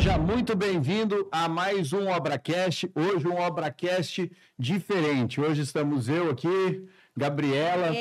Seja muito bem-vindo a mais um ObraCast. Hoje um ObraCast diferente. Hoje estamos eu aqui, Gabriela,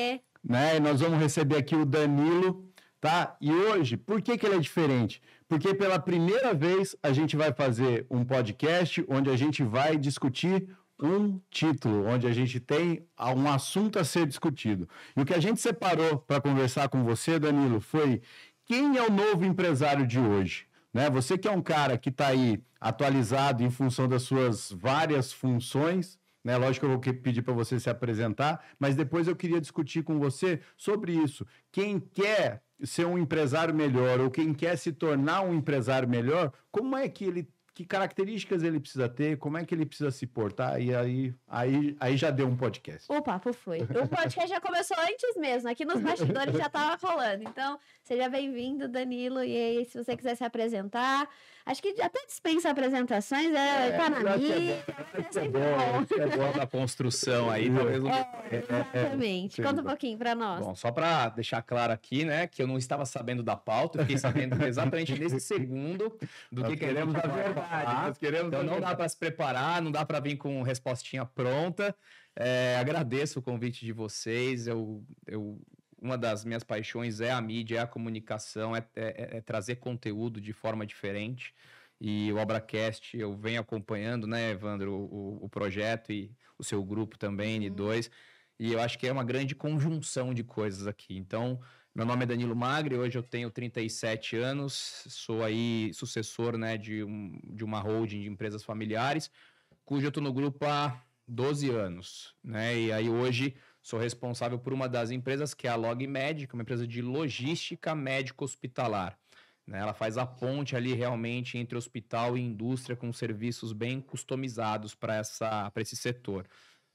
né? E nós vamos receber aqui o Danilo, tá? E hoje, por que ele é diferente? Porque pela primeira vez a gente vai fazer um podcast onde a gente vai discutir um título, onde a gente tem um assunto a ser discutido. E o que a gente separou para conversar com você, Danilo, foi quem é o novo empresário de hoje? Né? Você que é um cara que está aí atualizado em função das suas várias funções, né? Lógico que eu vou pedir para você se apresentar, mas depois eu queria discutir com você sobre isso. Quem quer ser um empresário melhor ou quem quer se tornar um empresário melhor, como é que que características ele precisa ter, como é que ele precisa se portar, e aí já deu um podcast. O papo foi. O podcast já começou antes mesmo, aqui nos bastidores já estava rolando. Então, seja bem-vindo, Danilo, e aí, se você quiser se apresentar, acho que até dispensa apresentações, tá na mídia, é bom da construção aí, talvez... Exatamente. Conta um pouquinho para nós. Bom, só para deixar claro aqui, né, que eu não estava sabendo da pauta, eu fiquei sabendo exatamente nesse segundo do que queremos a verdade. Então não dá para se preparar, não dá para vir com respostinha pronta. Agradeço o convite de vocês. Uma das minhas paixões é a mídia, é a comunicação, é trazer conteúdo de forma diferente. E o ObraCast, eu venho acompanhando, né, Evandro, o projeto e o seu grupo também, N2. E eu acho que é uma grande conjunção de coisas aqui. Então, meu nome é Danilo Magri, hoje eu tenho 37 anos, sou aí sucessor, né, de uma holding de empresas familiares, cujo eu estou no grupo há 12 anos, né, e aí hoje sou responsável por uma das empresas, que é a LogMed, que é uma empresa de logística médico-hospitalar. Né, ela faz a ponte ali realmente entre hospital e indústria com serviços bem customizados para esse setor.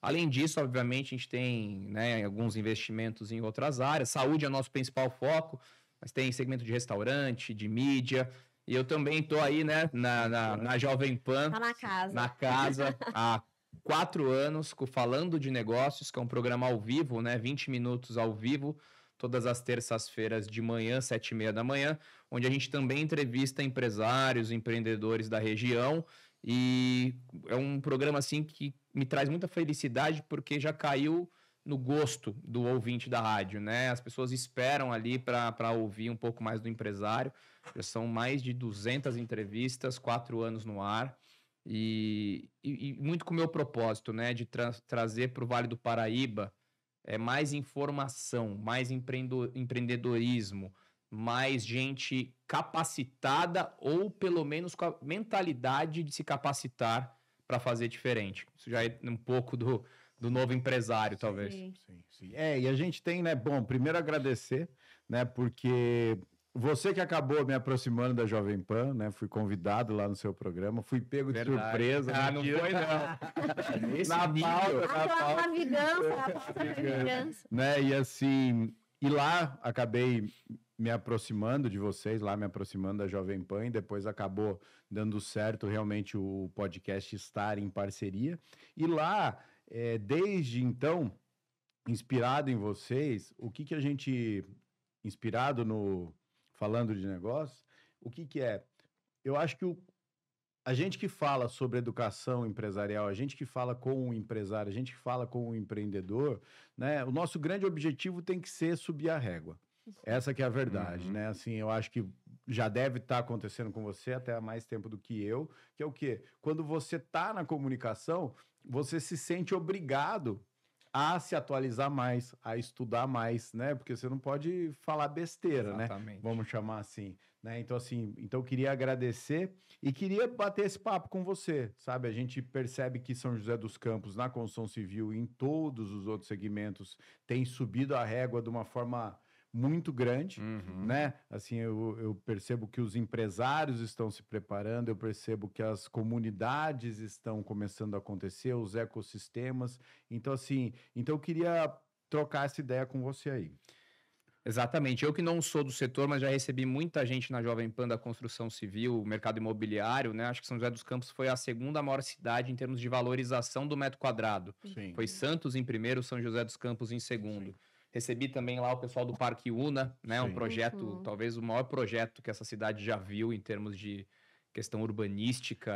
Além disso, obviamente, a gente tem, né, alguns investimentos em outras áreas. Saúde é o nosso principal foco, mas tem segmento de restaurante, de mídia. E eu também estou aí, né, na Jovem Pan. Tá na casa. Na casa, há 4 anos, Falando de Negócios, que é um programa ao vivo, né, 20 minutos ao vivo, todas as terças-feiras de manhã, 7h30 da manhã, onde a gente também entrevista empresários, empreendedores da região. E é um programa assim que me traz muita felicidade porque já caiu no gosto do ouvinte da rádio, né? As pessoas esperam ali para ouvir um pouco mais do empresário. Já são mais de 200 entrevistas, 4 anos no ar. E muito com o meu propósito, né? De trazer para o Vale do Paraíba mais informação, mais empreendedorismo, mais gente capacitada ou pelo menos com a mentalidade de se capacitar para fazer diferente. Isso já é um pouco do novo empresário, talvez. Sim. E a gente tem, né? Bom, primeiro agradecer, né? Porque você que acabou me aproximando da Jovem Pan, né? Fui convidado lá no seu programa, fui pego de surpresa. Não foi, não. Na pauta. Vingança. Né? E assim, e lá acabei me aproximando de vocês, lá me aproximando da Jovem Pan, e depois acabou dando certo realmente o podcast estar em parceria. E lá, desde então, inspirado em vocês, o que a gente, inspirado no Falando de Negócios, o que é? Eu acho que a gente que fala sobre educação empresarial, a gente que fala com o empresário, a gente que fala com o empreendedor, né? O nosso grande objetivo tem que ser subir a régua. Essa que é a verdade, né? Assim, eu acho que já deve estar acontecendo com você até há mais tempo do que eu, que é o quê? Quando você está na comunicação, você se sente obrigado a se atualizar mais, a estudar mais, né? Porque você não pode falar besteira, Exatamente. Né? Vamos chamar assim, né? Então, assim, eu queria agradecer e queria bater esse papo com você, sabe? A gente percebe que São José dos Campos, na construção civil e em todos os outros segmentos, tem subido a régua de uma forma muito grande, né? Assim, eu percebo que os empresários estão se preparando, eu percebo que as comunidades estão começando a acontecer, os ecossistemas. Então, assim, eu queria trocar essa ideia com você aí. Exatamente. Eu que não sou do setor, mas já recebi muita gente na Jovem Pan da construção civil, mercado imobiliário, né? Acho que São José dos Campos foi a segunda maior cidade em termos de valorização do metro quadrado. Sim. Foi Santos em primeiro, São José dos Campos em segundo. Sim. Recebi também lá o pessoal do Parque Una, né? Um projeto, talvez o maior projeto que essa cidade já viu em termos de questão urbanística,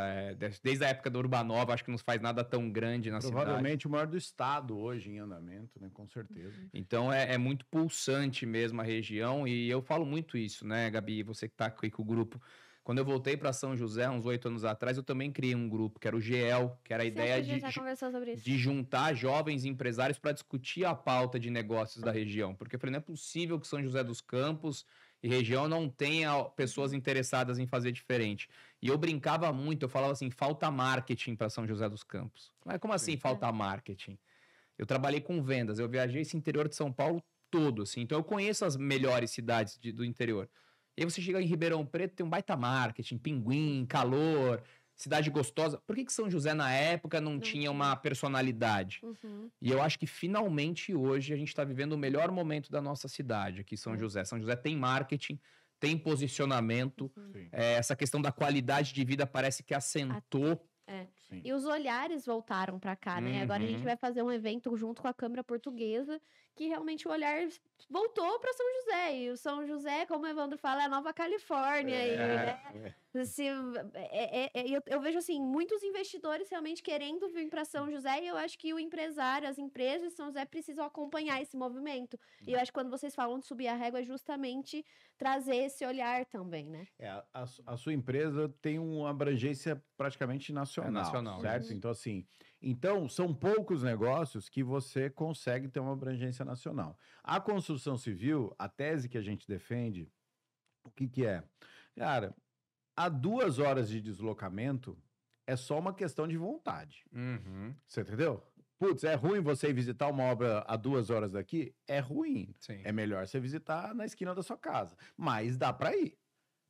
desde a época da Urbanova, acho que não faz nada tão grande na cidade. Provavelmente o maior do estado hoje em andamento, né? Com certeza. Então é muito pulsante mesmo a região, e eu falo muito isso, né, Gabi? Você que está aqui com o grupo. Quando eu voltei para São José, uns 8 anos atrás, eu também criei um grupo, que era o GEL, que era a ideia de juntar jovens empresários para discutir a pauta de negócios da região. Porque eu falei, não é possível que São José dos Campos e região não tenha pessoas interessadas em fazer diferente. E eu brincava muito, eu falava assim, falta marketing para São José dos Campos. Mas como assim falta marketing? Eu trabalhei com vendas, eu viajei esse interior de São Paulo todo, assim, então eu conheço as melhores cidades do interior. E aí você chega em Ribeirão Preto, tem um baita marketing, pinguim, calor, cidade gostosa. Por que São José, na época, não tinha uma personalidade? E eu acho que, finalmente, hoje, a gente está vivendo o melhor momento da nossa cidade, aqui em São José. São José tem marketing, tem posicionamento. Essa questão da qualidade de vida parece que assentou. E os olhares voltaram para cá, né? Agora a gente vai fazer um evento junto com a Câmara Portuguesa, que realmente o olhar voltou para São José. E o São José, como o Evandro fala, é a Nova Califórnia. Eu vejo, assim, muitos investidores realmente querendo vir para São José, e eu acho que o empresário, as empresas de São José precisam acompanhar esse movimento. E eu acho que quando vocês falam de subir a régua, é justamente trazer esse olhar também, né? A sua empresa tem uma abrangência praticamente nacional, certo? Então, assim, são poucos negócios que você consegue ter uma abrangência nacional. A construção civil, a tese que a gente defende, o que é? Cara, a 2 horas de deslocamento é só uma questão de vontade. Você entendeu? Putz, é ruim você ir visitar uma obra a 2 horas daqui? É ruim. Sim. É melhor você visitar na esquina da sua casa. Mas dá para ir.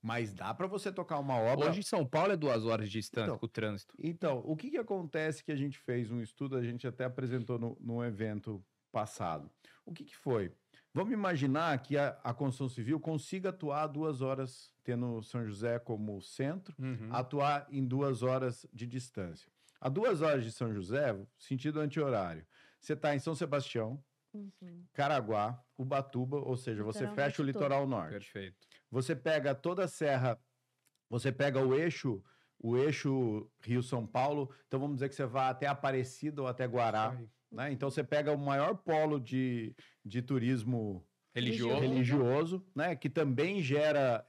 Mas dá para você tocar uma obra... Hoje em São Paulo é 2 horas de distância com o trânsito. Então, o que acontece que a gente fez um estudo, a gente até apresentou no evento passado. O que foi? Vamos imaginar que a construção civil consiga atuar 2 horas, tendo São José como centro, atuar em 2 horas de distância. A 2 horas de São José, sentido anti-horário, você está em São Sebastião, Caraguá, Ubatuba, ou seja, você fecha o litoral norte. Perfeito. Você pega toda a serra, você pega o eixo Rio-São Paulo, então vamos dizer que você vai até Aparecida ou até Guará, né? Então você pega o maior polo de turismo religioso, né? Que também gera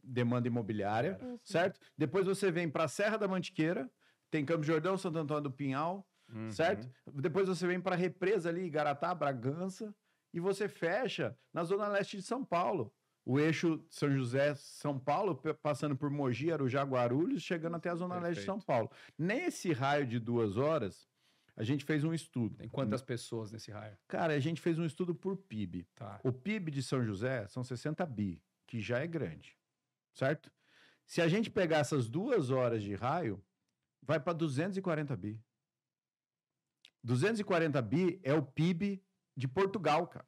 demanda imobiliária, certo? Depois você vem para a Serra da Mantiqueira, tem Campos do Jordão, Santo Antônio do Pinhal, certo? Depois você vem para a represa ali, Igaratá, Bragança, e você fecha na zona leste de São Paulo. O eixo São José-São Paulo, passando por Mogi, Arujá, Guarulhos, chegando até a zona leste de São Paulo. Nesse raio de 2 horas, a gente fez um estudo. Tem quantas pessoas nesse raio? Cara, a gente fez um estudo por PIB. Tá. O PIB de São José são 60 bi, que já é grande, certo? Se a gente pegar essas 2 horas de raio, vai para 240 bi. 240 bi é o PIB de Portugal, cara.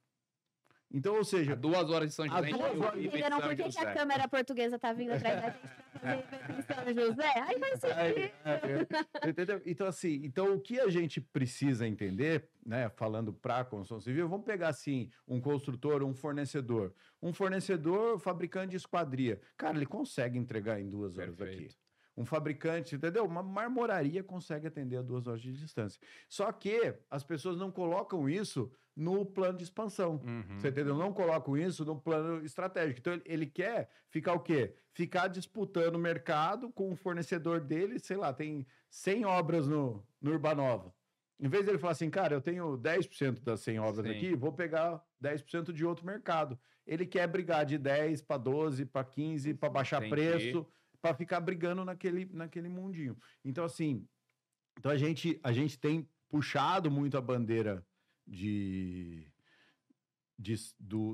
Então, ou seja... 2 horas de São José. Entenderam por que a Câmara Portuguesa está vindo atrás da gente para fazer São José? Aí vai ser entendeu? Então, assim, o que a gente precisa entender, né, falando para a construção civil, vamos pegar, assim, um construtor, um fornecedor. Um fornecedor, fabricante de esquadria. Cara, ele consegue entregar em 2 horas daqui. Um fabricante, entendeu? Uma marmoraria consegue atender a 2 horas de distância. Só que as pessoas não colocam isso no plano de expansão. Você entendeu? Não colocam isso no plano estratégico. Então, ele quer ficar o quê? Ficar disputando o mercado com o fornecedor dele, sei lá, tem 100 obras no Urbanova. Em vez dele falar assim, cara, eu tenho 10% das 100 obras aqui, vou pegar 10% de outro mercado. Ele quer brigar de 10 para 12, para 15, para baixar preço, para ficar brigando naquele mundinho. Então, assim, a gente tem puxado muito a bandeira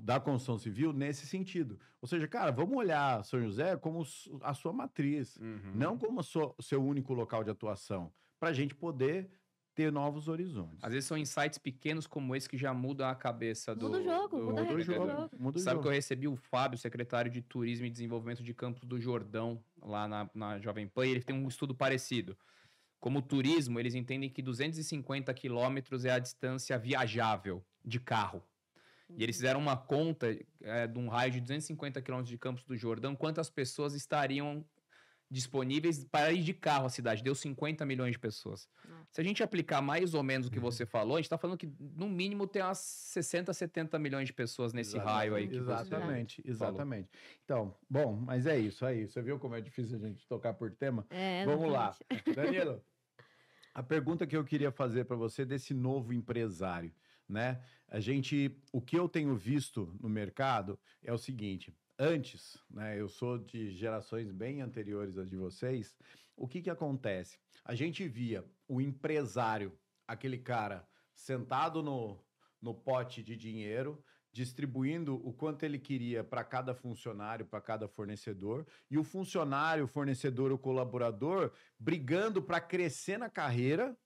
da construção civil nesse sentido. Ou seja, cara, vamos olhar São José como a sua matriz, não como o seu único local de atuação, para a gente poder ter novos horizontes. Às vezes são insights pequenos como esse que já mudam a cabeça muda o jogo. Sabe que eu recebi o Fábio, secretário de Turismo e Desenvolvimento de Campos do Jordão, lá na Jovem Pan, e ele tem um estudo parecido. Como turismo, eles entendem que 250 quilômetros é a distância viajável de carro. E eles fizeram uma conta de um raio de 250 quilômetros de Campos do Jordão, quantas pessoas estariam disponíveis para ir de carro à cidade. Deu 50 milhões de pessoas. Se a gente aplicar mais ou menos o que você falou, a gente está falando que, no mínimo, tem umas 60, 70 milhões de pessoas nesse raio aí. Que exatamente. Então, bom, mas é isso aí. Você viu como é difícil a gente tocar por tema? Vamos lá. Danilo, a pergunta que eu queria fazer para você desse novo empresário, né? O que eu tenho visto no mercado é o seguinte... Antes, né, eu sou de gerações bem anteriores às de vocês, o que acontece? A gente via o empresário, aquele cara sentado no pote de dinheiro, distribuindo o quanto ele queria para cada funcionário, para cada fornecedor, e o funcionário, o fornecedor, o colaborador brigando para crescer na carreira,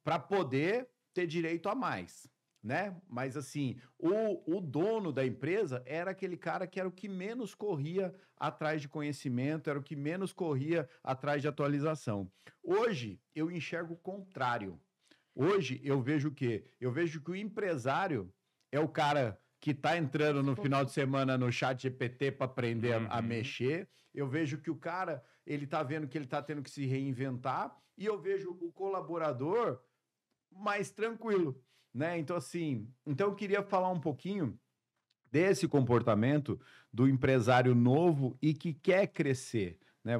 para poder ter direito a mais. Né? Mas assim, o dono da empresa era aquele cara que era o que menos corria atrás de conhecimento, era o que menos corria atrás de atualização. Hoje, eu enxergo o contrário. Hoje, eu vejo o quê? Eu vejo que o empresário é o cara que está entrando no final de semana no chat GPT para aprender a mexer. Eu vejo que o cara, ele está vendo que ele está tendo que se reinventar, e eu vejo o colaborador mais tranquilo. Né? Então, assim, eu queria falar um pouquinho desse comportamento do empresário novo e que quer crescer. Né?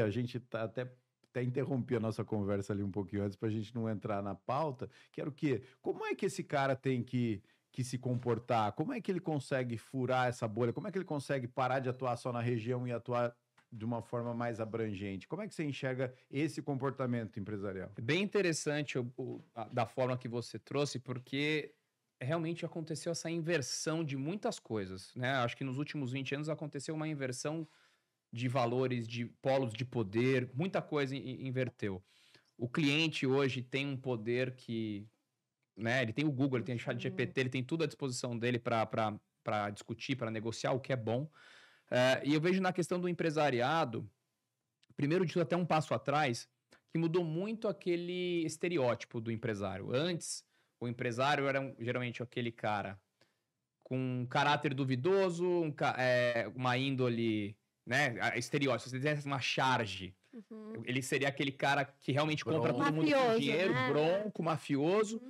A gente até interrompi a nossa conversa ali um pouquinho antes para a gente não entrar na pauta, que era o quê? Como é que esse cara tem que se comportar? Como é que ele consegue furar essa bolha? Como é que ele consegue parar de atuar só na região e atuar de uma forma mais abrangente? Como é que você enxerga esse comportamento empresarial? Bem interessante da forma que você trouxe, porque realmente aconteceu essa inversão de muitas coisas, né? Acho que nos últimos 20 anos aconteceu uma inversão de valores, de polos de poder, muita coisa inverteu. O cliente hoje tem um poder que, né? Ele tem o Google, ele tem o ChatGPT, ele tem tudo à disposição dele para discutir, para negociar, o que é bom. E eu vejo na questão do empresariado, primeiro de tudo, até um passo atrás, que mudou muito aquele estereótipo do empresário. Antes, o empresário era geralmente aquele cara com um caráter duvidoso, uma índole, né? Estereótipo, se você uma charge. Ele seria aquele cara que realmente compra todo mundo com dinheiro, né? Bronco, mafioso,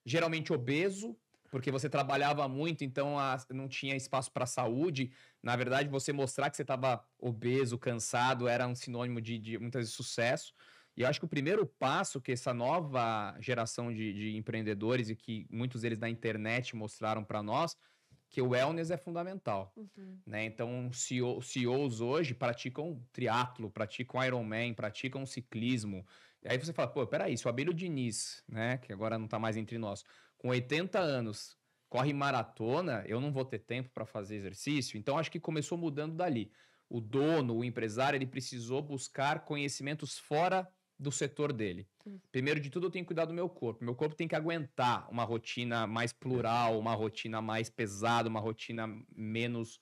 geralmente obeso, porque você trabalhava muito, então não tinha espaço para saúde. Na verdade, você mostrar que você estava obeso, cansado, era um sinônimo de muitas vezes sucesso. E eu acho que o primeiro passo que essa nova geração de empreendedores, e que muitos deles da internet mostraram para nós, que o wellness é fundamental. Né? Então, CEOs hoje praticam triatlo, praticam Ironman, praticam ciclismo. E aí você fala, peraí, se o Abílio Diniz, né, que agora não está mais entre nós, com 80 anos, corre maratona, eu não vou ter tempo para fazer exercício. Então, acho que começou mudando dali. O dono, o empresário, ele precisou buscar conhecimentos fora do setor dele. Primeiro de tudo, eu tenho que cuidar do meu corpo. Meu corpo tem que aguentar uma rotina mais plural, uma rotina mais pesada, uma rotina menos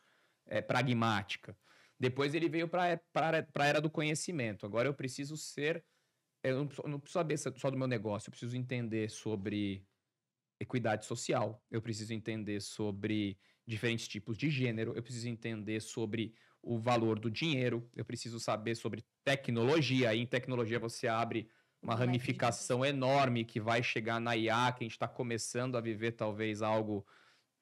pragmática. Depois ele veio para a era do conhecimento. Agora eu preciso ser... Eu não preciso saber só do meu negócio, eu preciso entender sobre equidade social, eu preciso entender sobre diferentes tipos de gênero, eu preciso entender sobre o valor do dinheiro, eu preciso saber sobre tecnologia. Aí em tecnologia você abre uma ramificação enorme que vai chegar na IA, que a gente está começando a viver talvez algo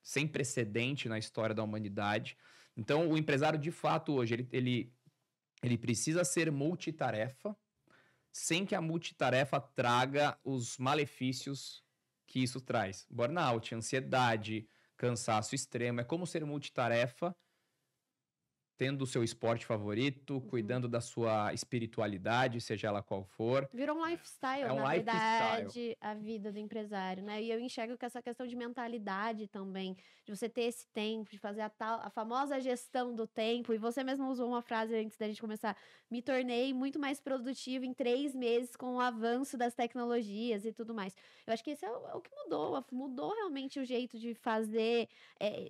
sem precedente na história da humanidade. Então o empresário de fato hoje, ele precisa ser multitarefa, sem que a multitarefa traga os malefícios que isso traz. Burnout, ansiedade, cansaço extremo. É como ser multitarefa, tendo o seu esporte favorito, cuidando da sua espiritualidade, seja ela qual for. Virou um lifestyle, na verdade, a vida do empresário, né? E eu enxergo que essa questão de mentalidade também, de você ter esse tempo, de fazer a famosa gestão do tempo, e você mesmo usou uma frase antes da gente começar, me tornei muito mais produtivo em 3 meses com o avanço das tecnologias e tudo mais. Eu acho que esse é o que mudou realmente o jeito de fazer,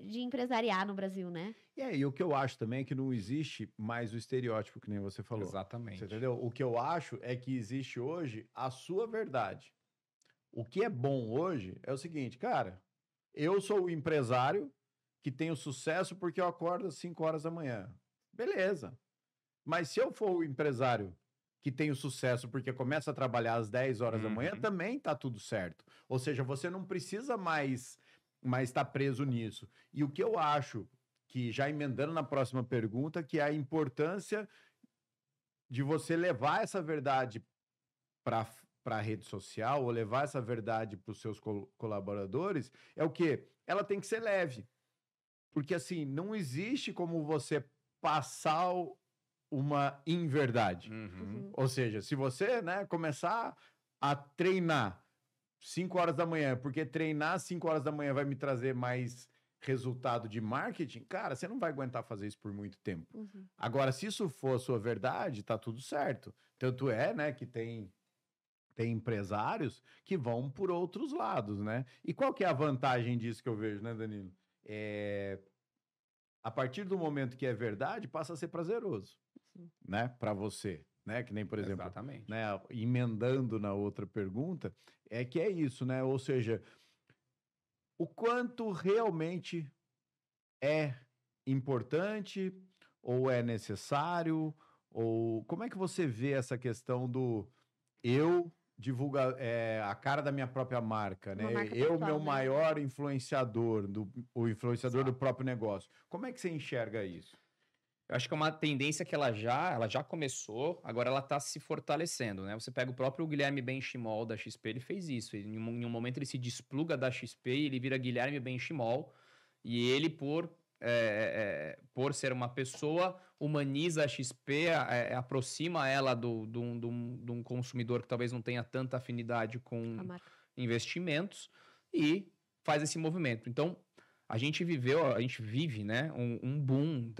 de empresariar no Brasil, né? E o que eu acho também é que não existe mais o estereótipo, que nem você falou. Exatamente. Você entendeu? O que eu acho é que existe hoje a sua verdade. O que é bom hoje é o seguinte, cara, eu sou o empresário que tenho sucesso porque eu acordo às 5 horas da manhã. Beleza. Mas se eu for o empresário que tem o sucesso porque começa a trabalhar às 10 horas da manhã, também tá tudo certo. Ou seja, você não precisa mais estar preso nisso. E o que eu acho, que já emendando na próxima pergunta, que é a importância de você levar essa verdade para a rede social, ou levar essa verdade para os seus colaboradores, é o quê? Ela tem que ser leve. Porque, assim, não existe como você passar uma inverdade. Ou seja, se você, né, começar a treinar 5 horas da manhã, porque treinar 5 horas da manhã vai me trazer mais resultado de marketing, cara, você não vai aguentar fazer isso por muito tempo. Agora, se isso for a sua verdade, tá tudo certo. Tanto é, né, que tem empresários que vão por outros lados, né? E qual que é a vantagem disso que eu vejo, né, Danilo? A partir do momento que é verdade, passa a ser prazeroso, né, para você, né? Que nem, por exemplo, né, emendando na outra pergunta, que é isso, né? Ou seja, o quanto realmente é importante ou é necessário, ou como é que você vê essa questão do eu divulgar a cara da minha própria marca, né? Eu, meu maior influenciador, o influenciador do próprio negócio. Como é que você enxerga isso? Eu acho que é uma tendência que ela já começou, agora ela está se fortalecendo, né? Você pega o próprio Guilherme Benchimol da XP, ele fez isso. Em um momento ele se despluga da XP e ele vira Guilherme Benchimol. E ele, por ser uma pessoa, humaniza a XP, aproxima ela de um consumidor que talvez não tenha tanta afinidade com investimentos e faz esse movimento. Então, a gente vive, né, um boom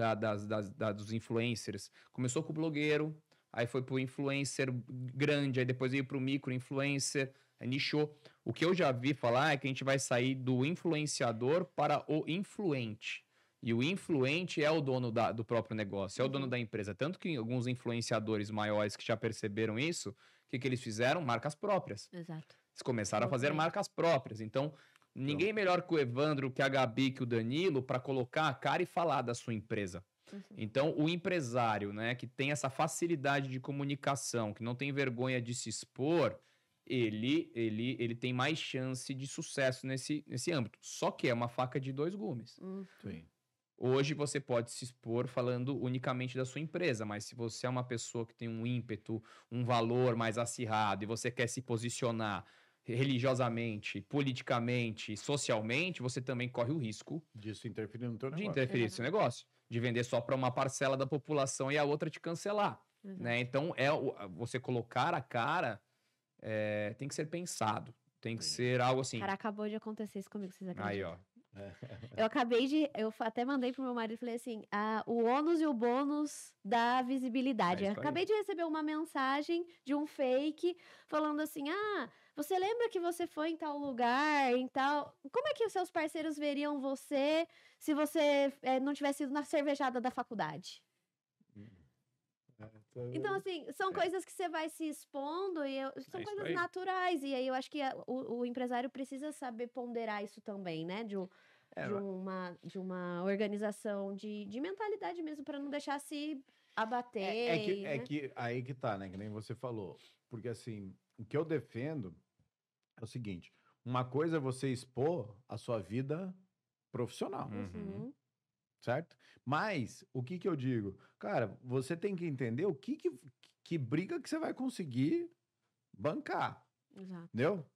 dos influencers. Começou com o blogueiro, aí foi pro influencer grande, aí depois veio pro micro-influencer, nichou. O que eu já vi falar é que a gente vai sair do influenciador para o influente. E o influente é o dono do próprio negócio, é o dono da empresa. Tanto que alguns influenciadores maiores que já perceberam isso, o que eles fizeram? Marcas próprias. Exato. Eles começaram a fazer marcas próprias. Então, ninguém melhor que o Evandro, que a Gabi, que o Danilo, para colocar a cara e falar da sua empresa. Então, o empresário, né, que tem essa facilidade de comunicação, que não tem vergonha de se expor, ele tem mais chance de sucesso nesse âmbito. Só que é uma faca de dois gumes. Sim. Hoje você pode se expor falando unicamente da sua empresa, mas se você é uma pessoa que tem um ímpeto, um valor mais acirrado e você quer se posicionar religiosamente, politicamente, socialmente, você também corre o risco disso interferir no teu negócio. De interferir no seu negócio, de vender só para uma parcela da população e a outra te cancelar. Né? Então, você colocar a cara tem que ser pensado. Tem que ser algo assim. Cara, acabou de acontecer isso comigo, vocês acreditam? Aí, ó. Eu até mandei pro meu marido e falei assim, o ônus e o bônus da visibilidade. Eu acabei de receber uma mensagem de um fake falando assim, você lembra que você foi em tal lugar, em tal... Como é que os seus parceiros veriam você se você não tivesse ido na cervejada da faculdade? Então, assim, são coisas que você vai se expondo e são coisas naturais. E aí eu acho que o empresário precisa saber ponderar isso também, né? De uma organização de mentalidade mesmo, para não deixar se abater. Que aí que tá, né? Que nem você falou. Porque, assim, o que eu defendo é o seguinte: uma coisa é você expor a sua vida profissional. Certo? Mas, o que eu digo? Cara, você tem que entender o que briga que você vai conseguir bancar. Exato. Entendeu?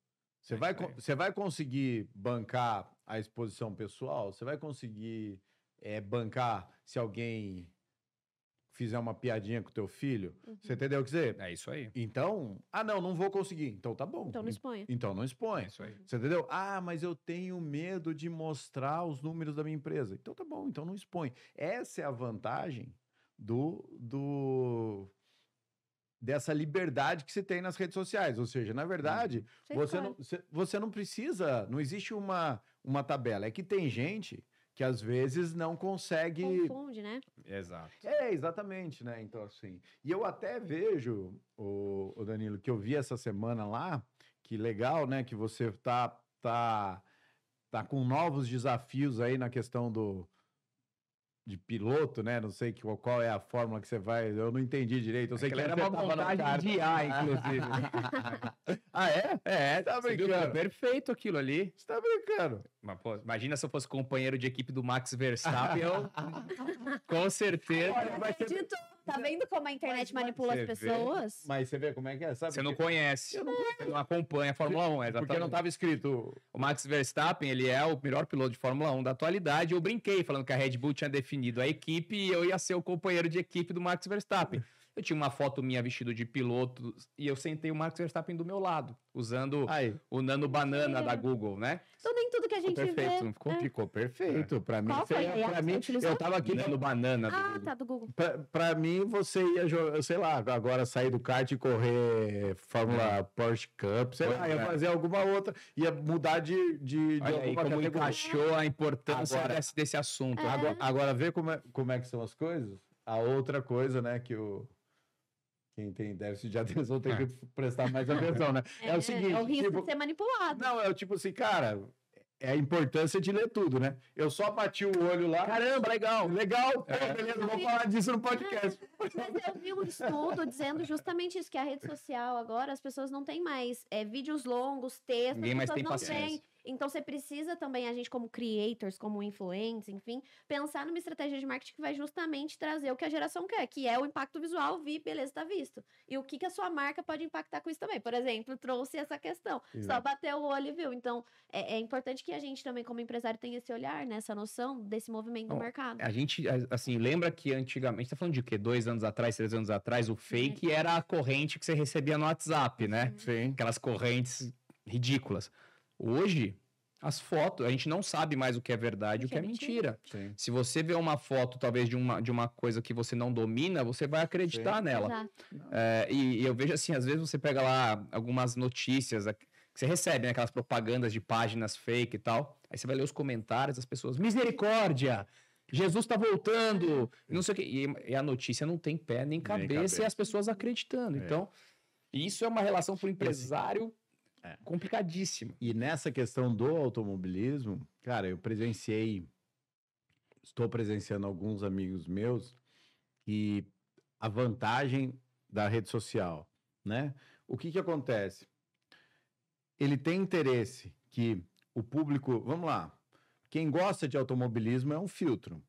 Você vai conseguir bancar a exposição pessoal? Você vai conseguir bancar se alguém fizer uma piadinha com o teu filho? Você entendeu o que dizer? É isso aí. Então, não vou conseguir. Então tá bom. Então não exponha. Então não expõe. É isso aí. Você entendeu? Mas eu tenho medo de mostrar os números da minha empresa. Então tá bom, então não expõe. Essa é a vantagem dessa liberdade que se tem nas redes sociais. Ou seja, na verdade, você não precisa, não existe uma tabela. É que tem gente que às vezes não consegue... Confunde, né? Exato. Exatamente, né? Então, assim... E eu até vejo, o Danilo, que eu vi essa semana lá, que legal, né? Que você tá com novos desafios aí na questão de piloto, né? Não sei qual é a fórmula que você vai. Eu não entendi direito. Eu sei que era uma montagem de ar, inclusive. Ah, é? É, tá brincando. Viu? Perfeito aquilo ali. Você tá brincando. Mas, pô, imagina se eu fosse companheiro de equipe do Max Verstappen, eu com certeza. Tá vendo como a internet manipula as pessoas? Mas você vê como é que é? Sabe você não conhece. Você não acompanha a Fórmula 1, exatamente. Porque não estava escrito. O Max Verstappen, ele é o melhor piloto de Fórmula 1 da atualidade. Eu brinquei falando que a Red Bull tinha definido a equipe e eu ia ser o companheiro de equipe do Max Verstappen. Eu tinha uma foto minha vestido de piloto e eu sentei o Max Verstappen do meu lado, usando o Nano Banana da Google, né? Então nem tudo que a gente perfeito, vê... não ficou? Ficou perfeito. Pra mim, pra mim eu tava aqui Nano Banana do Google. Tá, do Google. Pra mim, você ia jogar, sei lá, agora sair do kart e correr Fórmula Porsche Cup, sei lá, ia fazer alguma outra, ia mudar de Olha aí, como encaixou a importância desse assunto. Agora vê como é que são as coisas? A outra coisa, né, que quem tem déficit de atenção tem que prestar mais atenção, né? É o seguinte... É o risco de ser manipulado. Não, é o tipo assim, cara... É a importância de ler tudo, né? Eu só bati o olho lá. Caramba, legal. Legal. Pô, beleza, vou falar disso no podcast. Mas eu vi um estudo dizendo justamente isso, que a rede social agora, as pessoas não têm mais vídeos longos, textos. Ninguém mais tem não paciência. Então, você precisa também, a gente como creators, como influencers, enfim, pensar numa estratégia de marketing que vai justamente trazer o que a geração quer, que é o impacto visual, beleza, tá visto. E o que a sua marca pode impactar com isso também. Por exemplo, trouxe essa questão. Exato. Só bateu o olho e viu. Então, é importante que a gente também, como empresário, tenha esse olhar, né? Essa noção desse movimento do mercado. A gente, assim, lembra que antigamente, tá falando de quê? 2 anos atrás, 3 anos atrás, o fake era a corrente que você recebia no WhatsApp, né? Sim. Aquelas correntes ridículas. Hoje, as fotos, a gente não sabe mais o que é verdade e o que é mentira. Sim. Se você vê uma foto, talvez, de uma coisa que você não domina, você vai acreditar nela. Exato. E eu vejo assim, às vezes você pega lá algumas notícias que você recebe, né? Aquelas propagandas de páginas fake e tal. Aí você vai ler os comentários das pessoas. Misericórdia! Jesus tá voltando! Não sei o quê. E a notícia não tem pé nem cabeça. E as pessoas acreditando. Então, isso é uma relação pro empresário complicadíssima. E nessa questão do automobilismo, cara, estou presenciando alguns amigos meus e a vantagem da rede social, né? O que acontece? Ele tem interesse que o público, vamos lá, quem gosta de automobilismo é um filtro,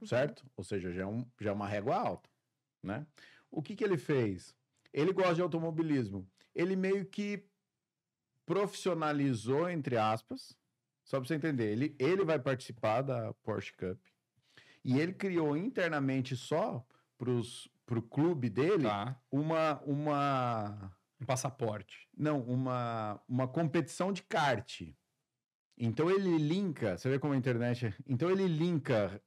certo? Ou seja, já é uma régua alta, né? O que ele fez? Ele gosta de automobilismo. Ele meio que profissionalizou, entre aspas, só para você entender, ele vai participar da Porsche Cup e ele criou internamente só pro clube dele um passaporte. Não, uma competição de kart. Então ele linka, você vê como a internet... Então ele linka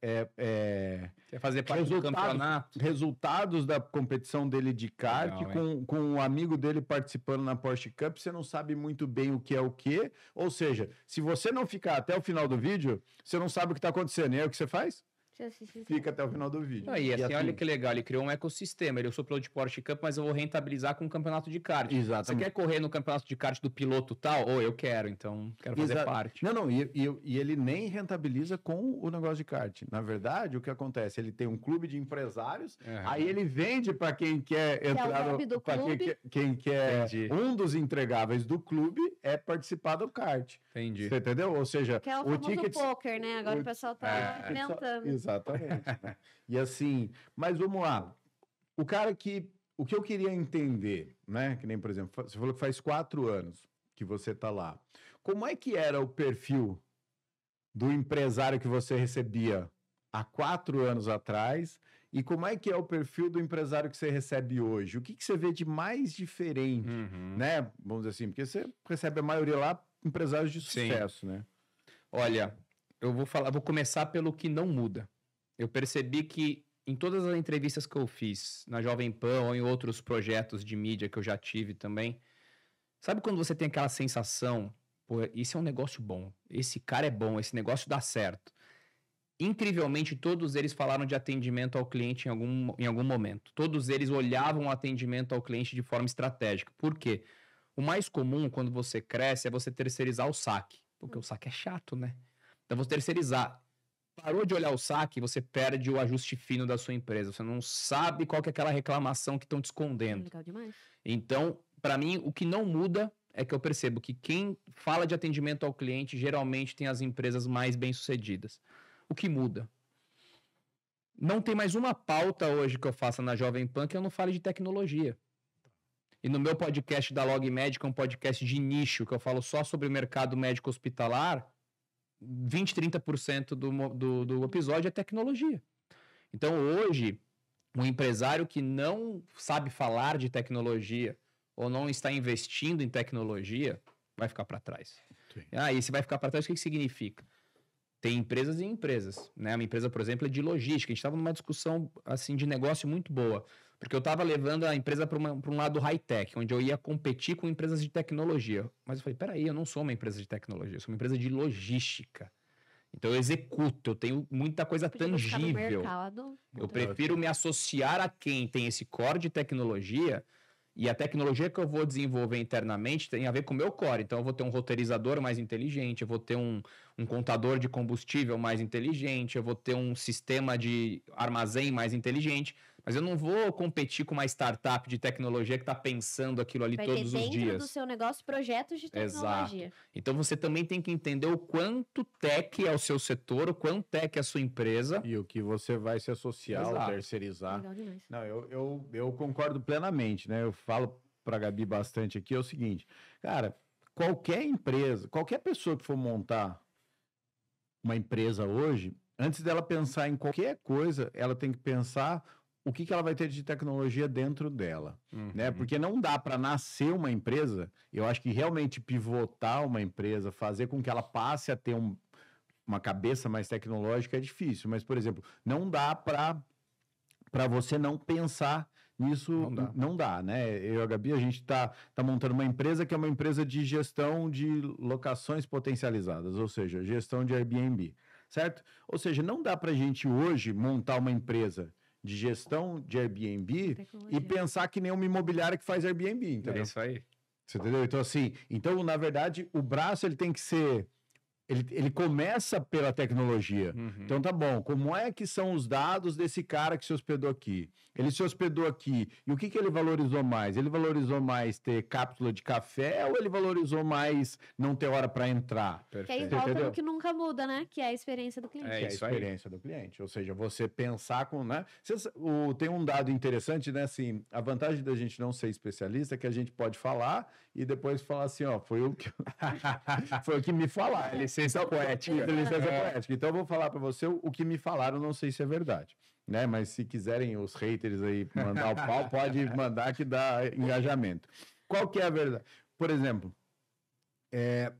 Quer fazer parte do campeonato? Resultados da competição dele de kart. Legal, com um amigo dele participando na Porsche Cup, você não sabe muito bem o que é o quê. Ou seja, se você não ficar até o final do vídeo, você não sabe o que está acontecendo. E aí o que você faz? Fica até o final do vídeo. E assim, olha que legal, ele criou um ecossistema. Eu sou piloto de Porsche Cup, mas eu vou rentabilizar com o campeonato de kart. Exatamente. Você quer correr no campeonato de kart do piloto tal? Ou eu quero, então quero fazer parte. Não, e ele nem rentabiliza com o negócio de kart. Na verdade, o que acontece? Ele tem um clube de empresários, aí ele vende para quem quer entrar no... Para quem quer... Entendi. Um dos entregáveis do clube é participar do kart. Entendi. Você entendeu? Ou seja... Que é o famoso poker, né? Agora o pessoal tá implementando. Exatamente. E assim, mas vamos lá. O que eu queria entender, né? Que nem, por exemplo, você falou que faz 4 anos que você tá lá. Como é que era o perfil do empresário que você recebia há 4 anos atrás e como é que é o perfil do empresário que você recebe hoje? O que você vê de mais diferente, né? Vamos dizer assim, porque você recebe a maioria lá empresários de sucesso, né? Olha, eu vou começar pelo que não muda. Eu percebi que em todas as entrevistas que eu fiz, na Jovem Pan ou em outros projetos de mídia que eu já tive também, sabe quando você tem aquela sensação, pô, isso é um negócio bom, esse cara é bom, esse negócio dá certo. Incrivelmente, todos eles falaram de atendimento ao cliente em algum momento. Todos eles olhavam o atendimento ao cliente de forma estratégica. Por quê? O mais comum, quando você cresce, é você terceirizar o saque. Porque o saque é chato, né? Então, você terceirizar. parou de olhar o saque, você perde o ajuste fino da sua empresa. Você não sabe qual que é aquela reclamação que estão te escondendo. Legal demais. Então, para mim, o que não muda é que eu percebo que quem fala de atendimento ao cliente geralmente tem as empresas mais bem-sucedidas. O que muda? Não tem mais uma pauta hoje que eu faça na Jovem Pan que eu não fale de tecnologia. E no meu podcast da Log Médica, um podcast de nicho, que eu falo só sobre o mercado médico hospitalar, 20, 30% do episódio é tecnologia. Então, hoje, um empresário que não sabe falar de tecnologia ou não está investindo em tecnologia, vai ficar para trás. E se vai ficar para trás, o que significa? Tem empresas e empresas, né? Uma empresa, por exemplo, é de logística. A gente estava numa discussão assim de negócio muito boa, porque eu estava levando a empresa para um lado high-tech, onde eu ia competir com empresas de tecnologia. Mas eu falei, peraí, eu não sou uma empresa de tecnologia, eu sou uma empresa de logística. Então eu executo, eu tenho muita coisa tangível. Eu prefiro me associar a quem tem esse core de tecnologia. E a tecnologia que eu vou desenvolver internamente tem a ver com o meu core. Então, eu vou ter um roteirizador mais inteligente, eu vou ter um contador de combustível mais inteligente, eu vou ter um sistema de armazém mais inteligente. Mas eu não vou competir com uma startup de tecnologia que está pensando aquilo ali todos os dias. Vai ter dentro do seu negócio projetos de tecnologia. Exato. Então, você também tem que entender o quanto tech é o seu setor, o quanto tech é a sua empresa. E o que você vai se associar ou terceirizar. Legal demais. Não, eu concordo plenamente, né? Eu falo para a Gabi bastante aqui, é o seguinte, cara, qualquer empresa, qualquer pessoa que for montar uma empresa hoje, antes dela pensar em qualquer coisa, ela tem que pensar o que ela vai ter de tecnologia dentro dela, né? Porque não dá para nascer uma empresa, eu acho que realmente pivotar uma empresa, fazer com que ela passe a ter uma cabeça mais tecnológica é difícil, mas, por exemplo, não dá para você não pensar nisso, não dá, né? Eu e a Gabi, a gente tá montando uma empresa que é uma empresa de gestão de locações potencializadas, ou seja, gestão de Airbnb, certo? Ou seja, não dá para a gente hoje montar uma empresa de gestão de Airbnb e pensar que nem uma imobiliária que faz Airbnb, entendeu? É isso aí. Você entendeu? Então, assim, na verdade, o braço ele tem que ser... Ele começa pela tecnologia. Então, tá bom. Como é que são os dados desse cara que se hospedou aqui? Ele se hospedou aqui. E o que ele valorizou mais? Ele valorizou mais ter cápsula de café ou ele valorizou mais não ter hora para entrar? Que aí volta no que nunca muda, né? Que é a experiência do cliente. É a experiência do cliente. Ou seja, você pensar com... né? Tem um dado interessante, né? Assim, a vantagem da gente não ser especialista é que a gente pode falar e depois falar assim, ó, foi o que me falaram. Licença poética. Licença poética. Então, eu vou falar para você o que me falaram, não sei se é verdade. Né? Mas se quiserem os haters aí mandar o pau, pode mandar que dá engajamento. Qual que é a verdade? Por exemplo,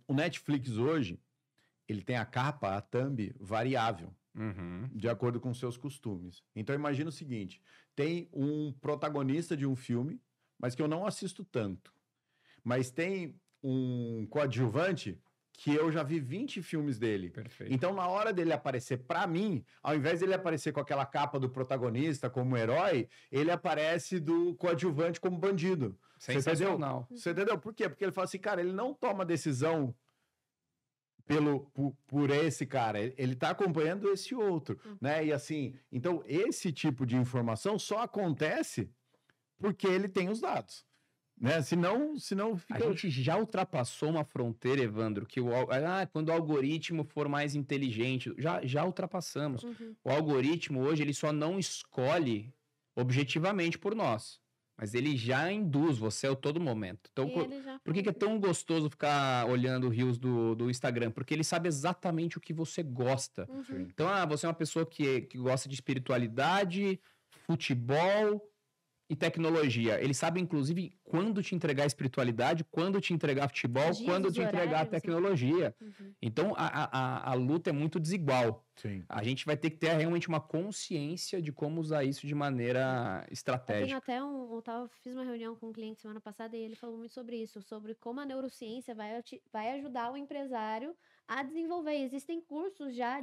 o Netflix hoje, ele tem a capa, a thumb, variável, de acordo com seus costumes. Então, imagina o seguinte, tem um protagonista de um filme, mas que eu não assisto tanto. Mas tem um coadjuvante que eu já vi 20 filmes dele. Perfeito. Então, na hora dele aparecer pra mim, ao invés dele aparecer com aquela capa do protagonista como herói, ele aparece do coadjuvante como bandido. Sensacional. Você entendeu? Por quê? Porque ele fala assim, cara, ele não toma decisão por esse cara, ele tá acompanhando esse outro, né? E assim, então, esse tipo de informação só acontece porque ele tem os dados. Né? Senão fica... A gente já ultrapassou uma fronteira, Evandro, que quando o algoritmo for mais inteligente, já ultrapassamos. O algoritmo hoje ele só não escolhe objetivamente por nós, mas ele já induz você a todo momento. Então, por que é tão gostoso ficar olhando reels do Instagram? Porque ele sabe exatamente o que você gosta. Então, você é uma pessoa que gosta de espiritualidade, futebol e tecnologia. Ele sabe, inclusive, quando te entregar espiritualidade, quando te entregar futebol, quando te entregar tecnologia. Então, a luta é muito desigual. Sim. A gente vai ter que ter realmente uma consciência de como usar isso de maneira estratégica. Eu tenho até fiz uma reunião com um cliente semana passada e ele falou muito sobre isso, sobre como a neurociência vai ajudar o empresário a desenvolver. Existem cursos já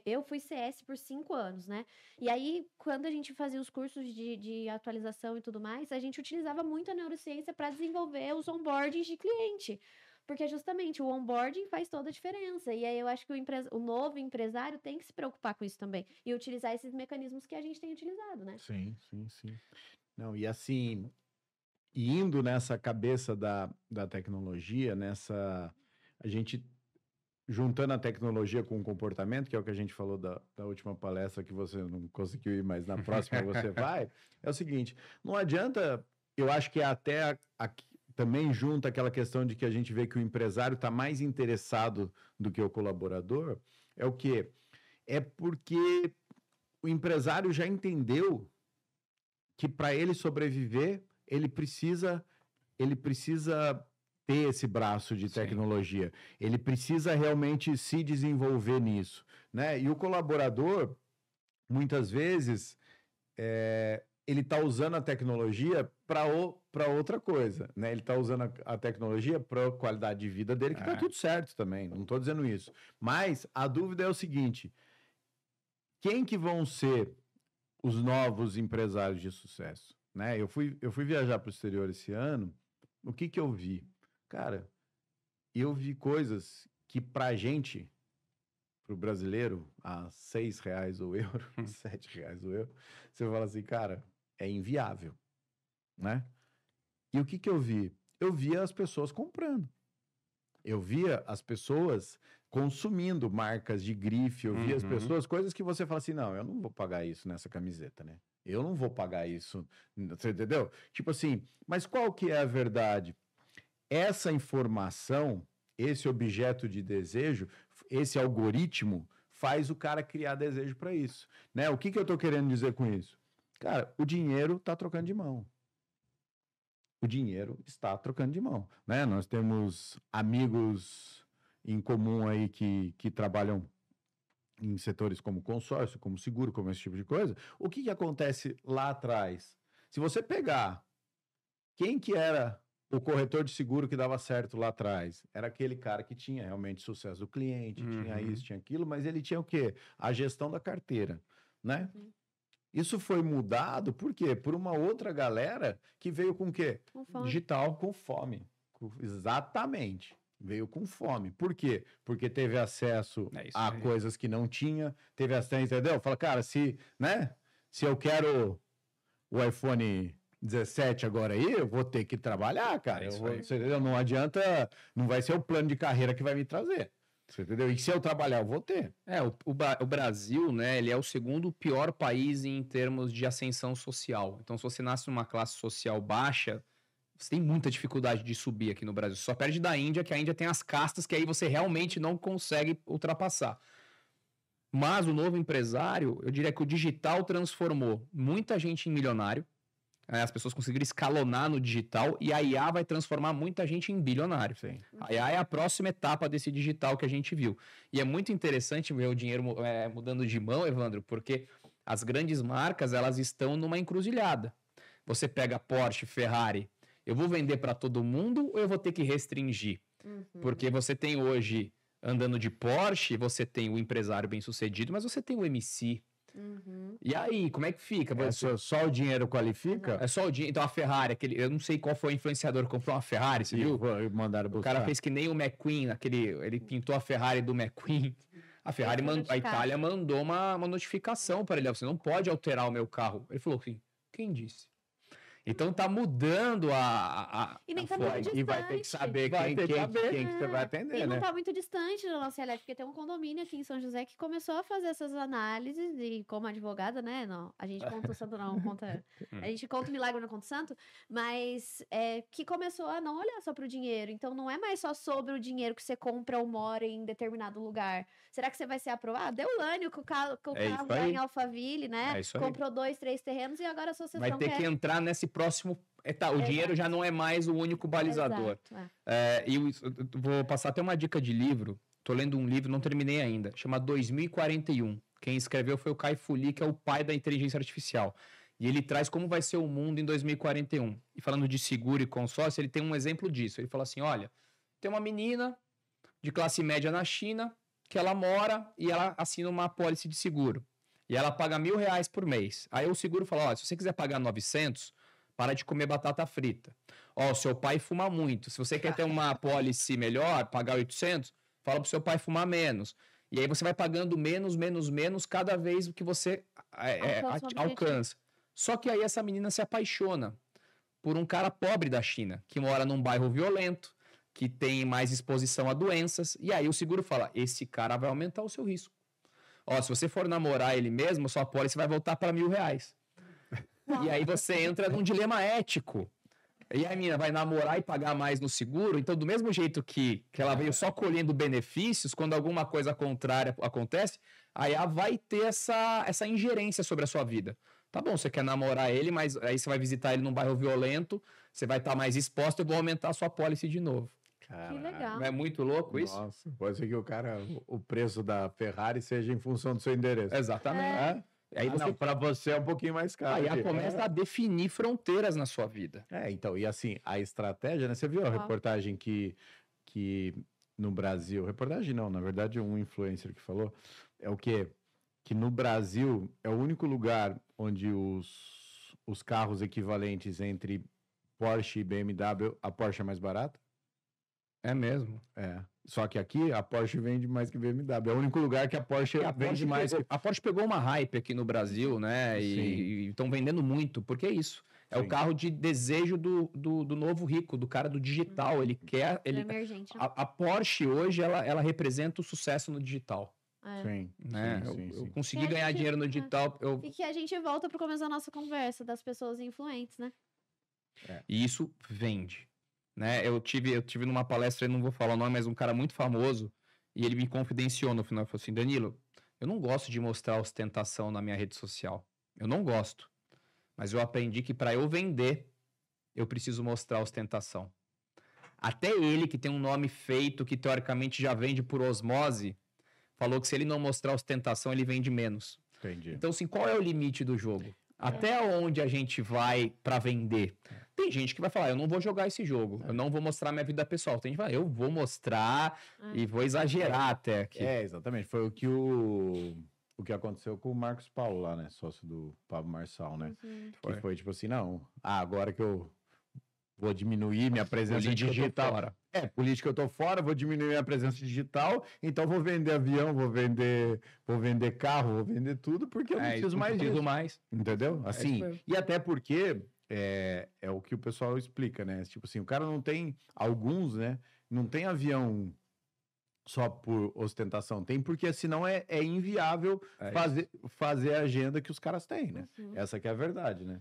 eu fui CS por 5 anos, né? E aí, quando a gente fazia os cursos de atualização e tudo mais, a gente utilizava muito a neurociência para desenvolver os onboardings de cliente. porque justamente o onboarding faz toda a diferença. E aí eu acho que o novo empresário tem que se preocupar com isso também e utilizar esses mecanismos que a gente tem utilizado, né? Sim. Não, e assim, indo nessa cabeça da tecnologia, a gente juntando a tecnologia com o comportamento, que é o que a gente falou da última palestra que você não conseguiu ir, mas na próxima você vai, é o seguinte, não adianta, eu acho que até também junta aquela questão de que a gente vê que o empresário está mais interessado do que o colaborador, é o quê? É porque o empresário já entendeu que para ele sobreviver, ele precisa ter esse braço de tecnologia. Sim. Ele precisa realmente se desenvolver nisso, né? E o colaborador, muitas vezes, ele está usando a tecnologia para outra coisa, né? Ele está usando a tecnologia para a qualidade de vida dele, que está tudo certo também, não estou dizendo isso. Mas a dúvida é o seguinte, quem que vão ser os novos empresários de sucesso, né? Eu fui viajar para o exterior esse ano, o que eu vi? Cara, eu vi coisas que pra gente, pro brasileiro, a R$6 o euro, R$7 o euro, você fala assim, cara, é inviável, né? E o que eu vi? Eu via as pessoas comprando. Eu via as pessoas consumindo marcas de grife, eu via as pessoas, coisas que você fala assim, não, eu não vou pagar isso nessa camiseta, né? Eu não vou pagar isso, você entendeu? Tipo assim, mas qual que é a verdade? Essa informação, esse objeto de desejo, esse algoritmo, faz o cara criar desejo para isso, né? O que eu estou querendo dizer com isso? Cara, o dinheiro está trocando de mão. O dinheiro está trocando de mão, né? Nós temos amigos em comum aí que trabalham em setores como consórcio, como seguro, como esse tipo de coisa. O que acontece lá atrás? Se você pegar quem que era o corretor de seguro que dava certo lá atrás, era aquele cara que tinha realmente sucesso do cliente, tinha isso, tinha aquilo, mas ele tinha o quê? A gestão da carteira, né? Isso foi mudado, por quê? Por uma outra galera que veio com o quê? Com fome. Digital, com fome. Exatamente. Veio com fome. Por quê? Porque teve acesso a coisas que não tinha, teve acesso, entendeu? Fala, cara, se eu quero o iPhone 17 agora aí, eu vou ter que trabalhar, cara. Entendeu? Não adianta, não vai ser o plano de carreira que vai me trazer. Você entendeu? E se eu trabalhar, eu vou ter. O Brasil, né, ele é o segundo pior país em termos de ascensão social. Então, se você nasce numa classe social baixa, você tem muita dificuldade de subir aqui no Brasil. Só perde da Índia, que a Índia tem as castas que aí você realmente não consegue ultrapassar. Mas o novo empresário, eu diria que o digital transformou muita gente em milionário. As pessoas conseguiram escalonar no digital e a IA vai transformar muita gente em bilionário. Sim. A IA é a próxima etapa desse digital que a gente viu. E é muito interessante ver o dinheiro mudando de mão, Evandro, porque as grandes marcas, elas estão numa encruzilhada. Você pega Porsche, Ferrari, eu vou vender para todo mundo ou eu vou ter que restringir? Porque você tem hoje, andando de Porsche, você tem o empresário bem-sucedido, mas você tem o MC. E aí, como é que fica? Só o dinheiro qualifica? É só o dinheiro. Então a Ferrari, eu não sei qual foi o influenciador que comprou uma Ferrari, você viu? Mandaram buscar. O cara fez que nem o McQueen, ele pintou a Ferrari do McQueen. A Ferrari, a Itália mandou uma notificação para ele, você não pode alterar o meu carro. Ele falou assim, quem disse? Então tá mudando E nem tá muito distante. E vai ter que saber quem que você vai atender, e não tá muito distante da nossa realidade, porque tem um condomínio aqui em São José que começou a fazer essas análises e como advogada, né, não, a gente conta o santo não conta, a gente conta o milagre não conta o santo, mas que começou a não olhar só pro dinheiro, então não é mais só sobre o dinheiro que você compra ou mora em determinado lugar. Será que você vai ser aprovado? Deu Lânio com o carro lá em Alphaville, né? Comprou 2, 3 terrenos e agora a associação vai ter que entrar nesse próximo... o dinheiro já não é mais o único balizador. E eu vou passar até uma dica de livro. Tô lendo um livro, não terminei ainda. Chama 2041. Quem escreveu foi o Kai-Fu Lee, que é o pai da inteligência artificial. E ele traz como vai ser o mundo em 2041. E falando de seguro e consórcio, ele tem um exemplo disso. Ele fala assim, olha, tem uma menina de classe média na China que ela mora e ela assina uma apólice de seguro. E ela paga R$1.000 por mês. Aí o seguro fala, olha, se você quiser pagar 900, para de comer batata frita. Ó, o seu pai fuma muito. Se você quer ter uma policy melhor, pagar 800, fala pro seu pai fumar menos. E aí você vai pagando menos cada vez que você alcança. Só que aí essa menina se apaixona por um cara pobre da China, que mora num bairro violento, que tem mais exposição a doenças. E aí o seguro fala, esse cara vai aumentar o seu risco. Ó, se você for namorar ele mesmo, sua pólice vai voltar para R$1.000. E aí você entra num dilema ético. E a menina vai namorar e pagar mais no seguro, então do mesmo jeito que ela veio só colhendo benefícios, quando alguma coisa contrária acontece, aí ela vai ter essa ingerência sobre a sua vida. Tá bom, você quer namorar ele, mas aí você vai visitar ele num bairro violento, você vai estar mais exposto e vou aumentar a sua pólice de novo. Caraca. Que legal. Não é muito louco isso? Nossa, pode ser que o preço da Ferrari seja em função do seu endereço. Exatamente. Aí para você é um pouquinho mais caro. Aí ela começa a definir fronteiras na sua vida. Então, e assim, a estratégia, né? Você viu a reportagem que no Brasil... Reportagem não, na verdade um influencer que falou, é o quê? Que no Brasil é o único lugar onde os carros equivalentes entre Porsche e BMW, a Porsche é mais barata? É mesmo? Só que aqui a Porsche vende mais que BMW. É o único lugar que a Porsche vende mais. A Porsche pegou uma hype aqui no Brasil, né? E estão vendendo muito, porque é isso. É o carro de desejo do novo rico, do cara do digital. Ele quer. Emergente, a Porsche hoje, ela representa o sucesso no digital. Sim, né? Eu consegui ganhar dinheiro no digital. E que a gente volta para o começo da nossa conversa, das pessoas influentes, né? E isso vende. Né? Eu tive numa palestra, não vou falar o nome, mas um cara muito famoso, e ele me confidenciou no final, falou assim, Danilo, eu não gosto de mostrar ostentação na minha rede social, eu não gosto, mas eu aprendi que para eu vender, eu preciso mostrar ostentação. Até ele, que tem um nome feito, que teoricamente já vende por osmose, falou que se ele não mostrar ostentação, ele vende menos. Entendi. Então, assim, qual é o limite do jogo? Até onde a gente vai para vender? Tem gente que vai falar, eu não vou jogar esse jogo, eu não vou mostrar minha vida pessoal. Tem gente que vai, eu vou mostrar e vou exagerar até aqui. Exatamente. Foi o que aconteceu com o Marcos Paulo lá, né? Sócio do Pablo Marçal, né? Que foi tipo assim, agora que eu vou diminuir minha presença digital. Política eu tô fora, vou diminuir minha presença digital, então vou vender avião, vou vender carro, vou vender tudo, porque eu não preciso mais disso. Entendeu? Assim, e até porque é o que o pessoal explica, né? Tipo assim, o cara não tem, alguns, né? Não tem avião só por ostentação, tem porque senão é inviável fazer a agenda que os caras têm, né? Essa que é a verdade, né?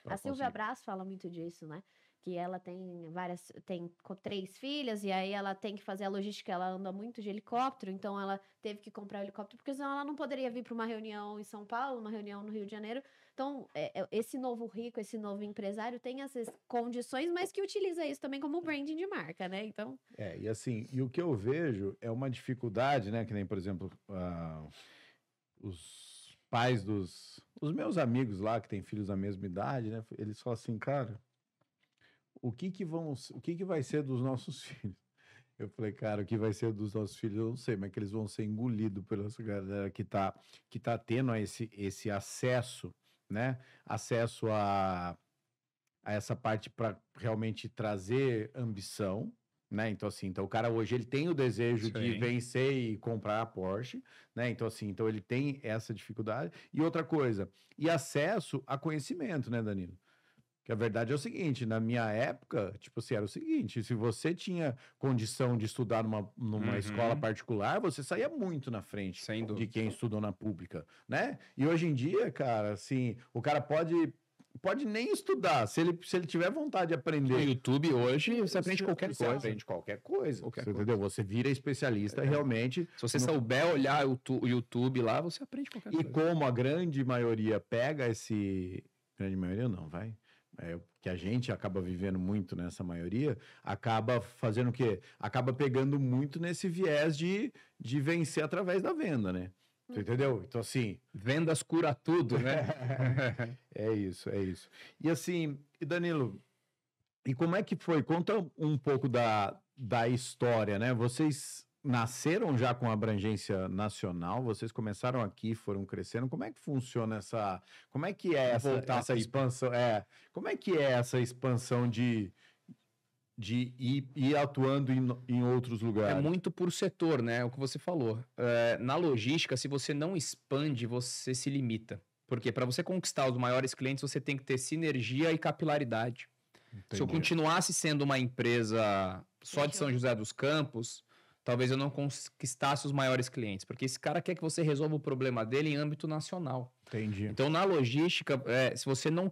A Silvia Braz fala muito disso, né? Que ela tem 3 filhas, e aí ela tem que fazer a logística, ela anda muito de helicóptero, então ela teve que comprar um helicóptero, porque senão ela não poderia vir para uma reunião em São Paulo, uma reunião no Rio de Janeiro. Então, esse novo rico, esse novo empresário tem essas condições, mas que utiliza isso também como branding de marca, né? Então... e assim, e o que eu vejo é uma dificuldade, né? Que nem, por exemplo, os pais os meus amigos lá, que têm filhos da mesma idade, né? Eles falam assim, cara... O que vai ser dos nossos filhos? Eu falei, cara, o que vai ser dos nossos filhos, eu não sei, mas que eles vão ser engolidos pela galera que tá tendo esse acesso, né? Acesso a essa parte para realmente trazer ambição, né? Então, assim, o cara hoje ele tem o desejo de vencer e comprar a Porsche, né? Então, assim, ele tem essa dificuldade. E outra coisa, e acesso a conhecimento, né, Danilo? Que a verdade é o seguinte, na minha época, tipo assim, era o seguinte, se você tinha condição de estudar numa escola particular, você saía muito na frente de quem estudou na pública, né? E hoje em dia, cara, assim, o cara pode nem estudar, se ele tiver vontade de aprender. No YouTube hoje, você aprende qualquer coisa. Você aprende qualquer coisa, entendeu? Você vira especialista realmente. Se você souber olhar o YouTube lá, você aprende qualquer coisa. E como a grande maioria pega grande maioria não, vai... que a gente acaba vivendo muito nessa maioria, acaba fazendo o quê? Acaba pegando muito nesse viés de vencer através da venda, né? Você entendeu? Então, assim... Vendas cura tudo, né? É isso. E assim, Danilo, e como é que foi? Conta um pouco da história, né? Vocês nasceram já com abrangência nacional? Vocês começaram aqui, foram crescendo. Como é que funciona essa... Como é que é essa expansão? Como é que é essa expansão de ir atuando em outros lugares? É muito por setor, né? É o que você falou. Na logística, se você não expande, você se limita. Porque para você conquistar os maiores clientes, você tem que ter sinergia e capilaridade. Entendi. Se eu continuasse sendo uma empresa só de São José dos Campos, talvez eu não conquistasse os maiores clientes, porque esse cara quer que você resolva o problema dele em âmbito nacional. Entendi. Então, na logística, se você não...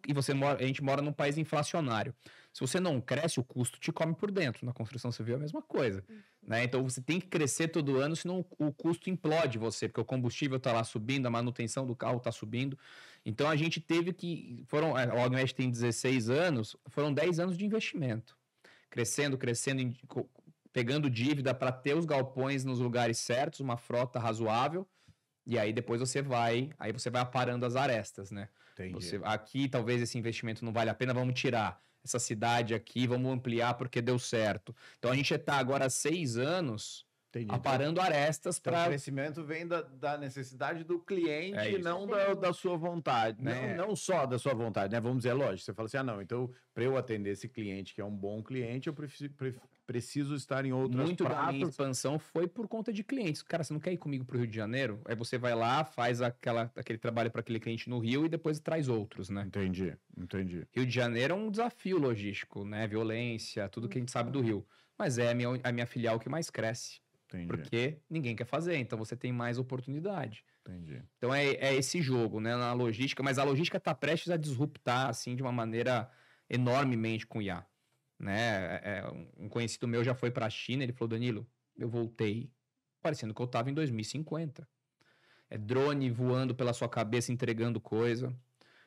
a gente mora num país inflacionário. Se você não cresce, o custo te come por dentro. Na construção civil é a mesma coisa. Né? Então, você tem que crescer todo ano, senão o custo implode você, porque o combustível está lá subindo, a manutenção do carro está subindo. Então, a gente teve que... A Odmed tem 16 anos, foram 10 anos de investimento. Crescendo, pegando dívida para ter os galpões nos lugares certos, uma frota razoável, e aí depois você vai aparando as arestas, né? Entendi. Aqui talvez esse investimento não vale a pena, vamos tirar essa cidade aqui, vamos ampliar porque deu certo. Então a gente está agora há 6 anos aparando arestas para... O crescimento vem da necessidade do cliente, não da sua vontade. Né? Não só da sua vontade, né? Vamos dizer, lógico, você fala assim, não, então para eu atender esse cliente que é um bom cliente, eu preciso estar em outras Muito da minha expansão foi por conta de clientes. Cara, você não quer ir comigo para o Rio de Janeiro? Aí você vai lá, faz aquele trabalho para aquele cliente no Rio e depois traz outros, né? Entendi. Rio de Janeiro é um desafio logístico, né? Violência, tudo que a gente sabe do Rio. Mas é a minha filial que mais cresce. Entendi. Porque ninguém quer fazer, então você tem mais oportunidade. Entendi. Então é esse jogo, né, na logística, mas a logística está prestes a disruptar, assim, de uma maneira enormemente com o IA, né? Um conhecido meu já foi para a China, ele falou, Danilo, eu voltei parecendo que eu estava em 2050. É drone voando pela sua cabeça, entregando coisa.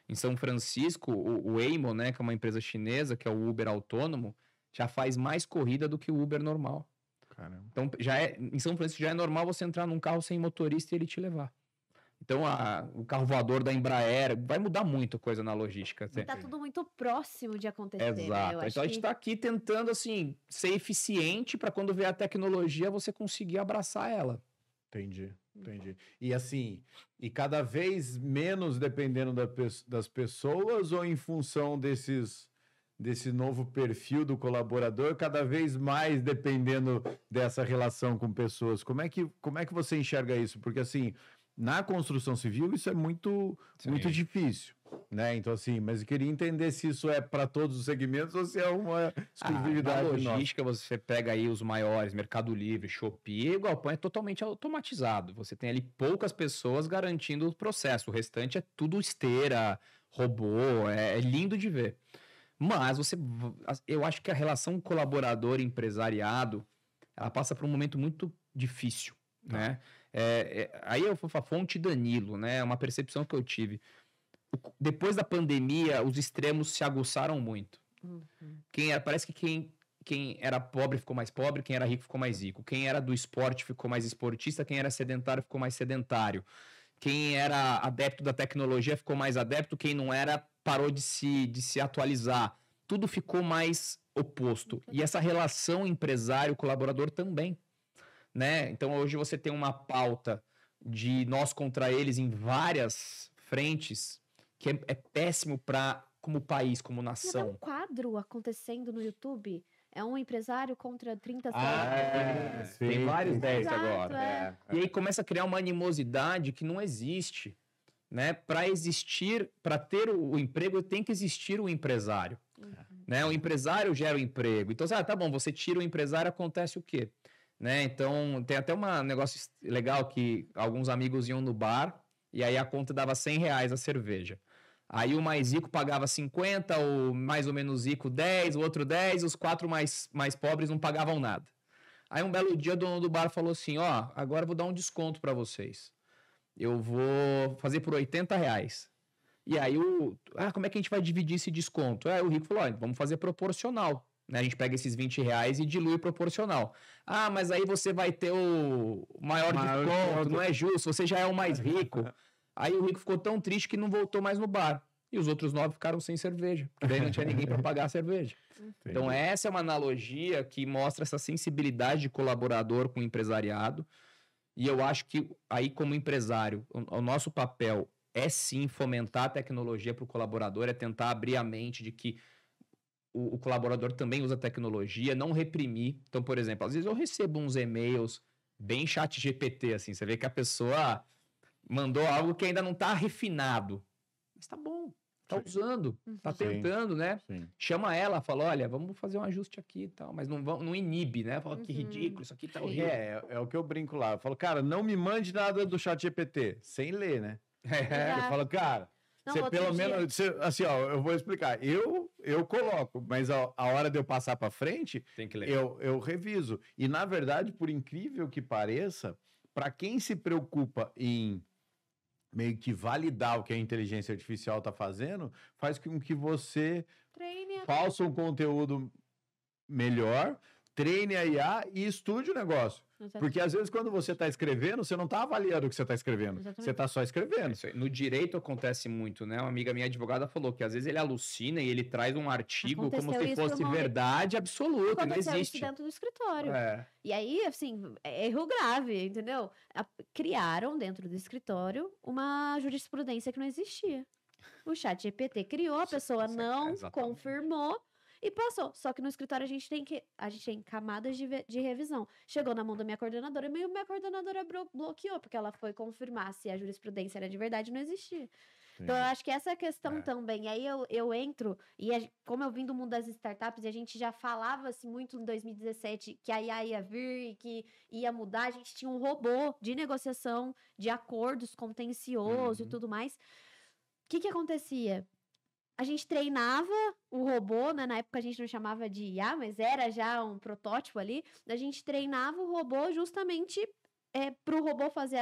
Em São Francisco, o Waymo, né, que é uma empresa chinesa, que é o Uber autônomo, já faz mais corrida do que o Uber normal. Caramba. Então, em São Francisco já é normal você entrar num carro sem motorista e ele te levar. Então, o carro voador da Embraer vai mudar muito coisa na logística. Está tudo muito próximo de acontecer. Exato. Né? Então, a gente está aqui tentando, assim, ser eficiente para quando vier a tecnologia você conseguir abraçar ela. Entendi. E assim, cada vez menos dependendo das pessoas ou em função desse novo perfil do colaborador, cada vez mais dependendo dessa relação com pessoas. Como é que você enxerga isso? Porque assim, na construção civil isso é muito difícil, né? Então assim, mas eu queria entender se isso é para todos os segmentos ou se é uma exclusividade. Na logística você pega aí os maiores, Mercado Livre, Shopee, o galpão é totalmente automatizado. Você tem ali poucas pessoas garantindo o processo. O restante é tudo esteira, robô, é lindo de ver. Mas eu acho que a relação colaborador-empresariado, ela passa por um momento muito difícil, né? Aí eu vou falar fonte Danilo, né? É uma percepção que eu tive. Depois da pandemia, os extremos se aguçaram muito. Parece que quem era pobre ficou mais pobre, quem era rico ficou mais rico. Quem era do esporte ficou mais esportista, quem era sedentário ficou mais sedentário. Quem era adepto da tecnologia ficou mais adepto, quem não era parou de se atualizar. Tudo ficou mais oposto. E essa relação empresário-colaborador também, né? Então, hoje você tem uma pauta de nós contra eles em várias frentes, que é péssimo como país, como nação. Tem um quadro acontecendo no YouTube... É um empresário contra 30 tem vários 10 agora. E aí começa a criar uma animosidade que não existe. Né? Para ter o emprego, tem que existir o empresário. Né? O empresário gera o emprego. Então, tá bom, você tira o empresário, acontece o quê? Né? Então, tem até um negócio legal que alguns amigos iam no bar e aí a conta dava R$100 a cerveja. Aí o mais rico pagava 50, o mais ou menos rico 10, o outro 10, os 4 mais pobres não pagavam nada. Aí um belo dia o dono do bar falou assim, agora eu vou dar um desconto para vocês. Eu vou fazer por R$80. E aí como é que a gente vai dividir esse desconto? Aí o rico falou, vamos fazer proporcional. Né? A gente pega esses R$20 e dilui proporcional. Mas aí você vai ter o maior desconto, não é justo, você já é o mais rico. Aí o rico ficou tão triste que não voltou mais no bar. e os outros 9 ficaram sem cerveja, porque daí não tinha ninguém para pagar a cerveja. Então, essa é uma analogia que mostra essa sensibilidade de colaborador com o empresariado, e eu acho que aí, como empresário, o nosso papel é sim fomentar a tecnologia para o colaborador, é tentar abrir a mente de que o colaborador também usa tecnologia, não reprimir. Então, por exemplo, às vezes eu recebo uns e-mails bem chat GPT, assim, você vê que a pessoa mandou algo que ainda não está refinado, mas tá bom, tá usando, tá tentando, né? Sim. Chama ela, fala, olha, vamos fazer um ajuste aqui e tal, mas não inibe, né? Fala, que ridículo, isso aqui tá horrível. É o que eu brinco lá, eu falo, cara, não me mande nada do chat GPT, sem ler, né? Eu falo, cara, não, você pelo menos, assim, ó, eu vou explicar, eu coloco, mas a hora de eu passar para frente, tem que ler. Eu reviso. E, na verdade, por incrível que pareça, para quem se preocupa em meio que validar o que a inteligência artificial está fazendo, faz com que você faça um conteúdo melhor, treine a IA e estude o negócio. Exatamente. Porque às vezes quando você está escrevendo, você não está avaliando o que você está escrevendo. Exatamente. Você está só escrevendo. No direito acontece muito, né? Uma amiga minha advogada falou que às vezes ele alucina e ele traz um artigo como se fosse verdade absoluta. Não existe. Isso dentro do escritório. E aí, assim, é erro grave, entendeu? Criaram dentro do escritório uma jurisprudência que não existia. O chat GPT criou, a pessoa não confirmou. E passou. Só que no escritório a gente tem camadas de revisão. Chegou na mão da minha coordenadora e minha coordenadora bloqueou, porque ela foi confirmar se a jurisprudência era de verdade e não existia. Sim. Então, eu acho que essa questão também. Aí eu entro, e como eu vim do mundo das startups, e a gente já falava assim, muito em 2017 que a IA ia vir e que ia mudar, a gente tinha um robô de negociação, de acordos contencioso e tudo mais. O que acontecia? A gente treinava o robô, né? Na época a gente não chamava de IA, mas era já um protótipo ali. A gente treinava o robô justamente para o robô fazer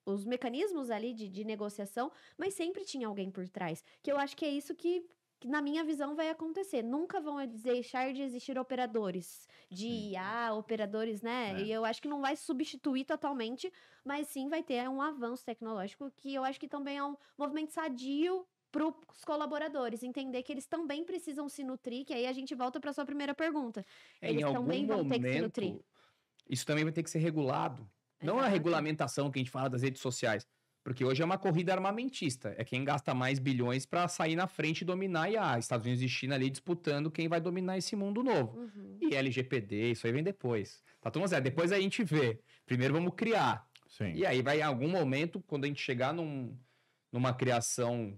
os mecanismos ali de negociação, mas sempre tinha alguém por trás. Que eu acho que é isso que na minha visão vai acontecer. Nunca vão deixar de existir operadores de IA, operadores, né? E eu acho que não vai substituir totalmente, mas sim vai ter um avanço tecnológico que eu acho que também é um movimento sadio para os colaboradores, entender que eles também precisam se nutrir, que aí a gente volta para sua primeira pergunta. Eles também vão ter que se nutrir. Isso também vai ter que ser regulado. Exato. Não a regulamentação que a gente fala das redes sociais, porque hoje é uma corrida armamentista. É quem gasta mais bilhões para sair na frente e dominar, e Estados Unidos e China ali disputando quem vai dominar esse mundo novo. E LGPD, isso aí vem depois. Tá tudo certo. Depois a gente vê. Primeiro vamos criar. Sim. E aí vai em algum momento, quando a gente chegar numa criação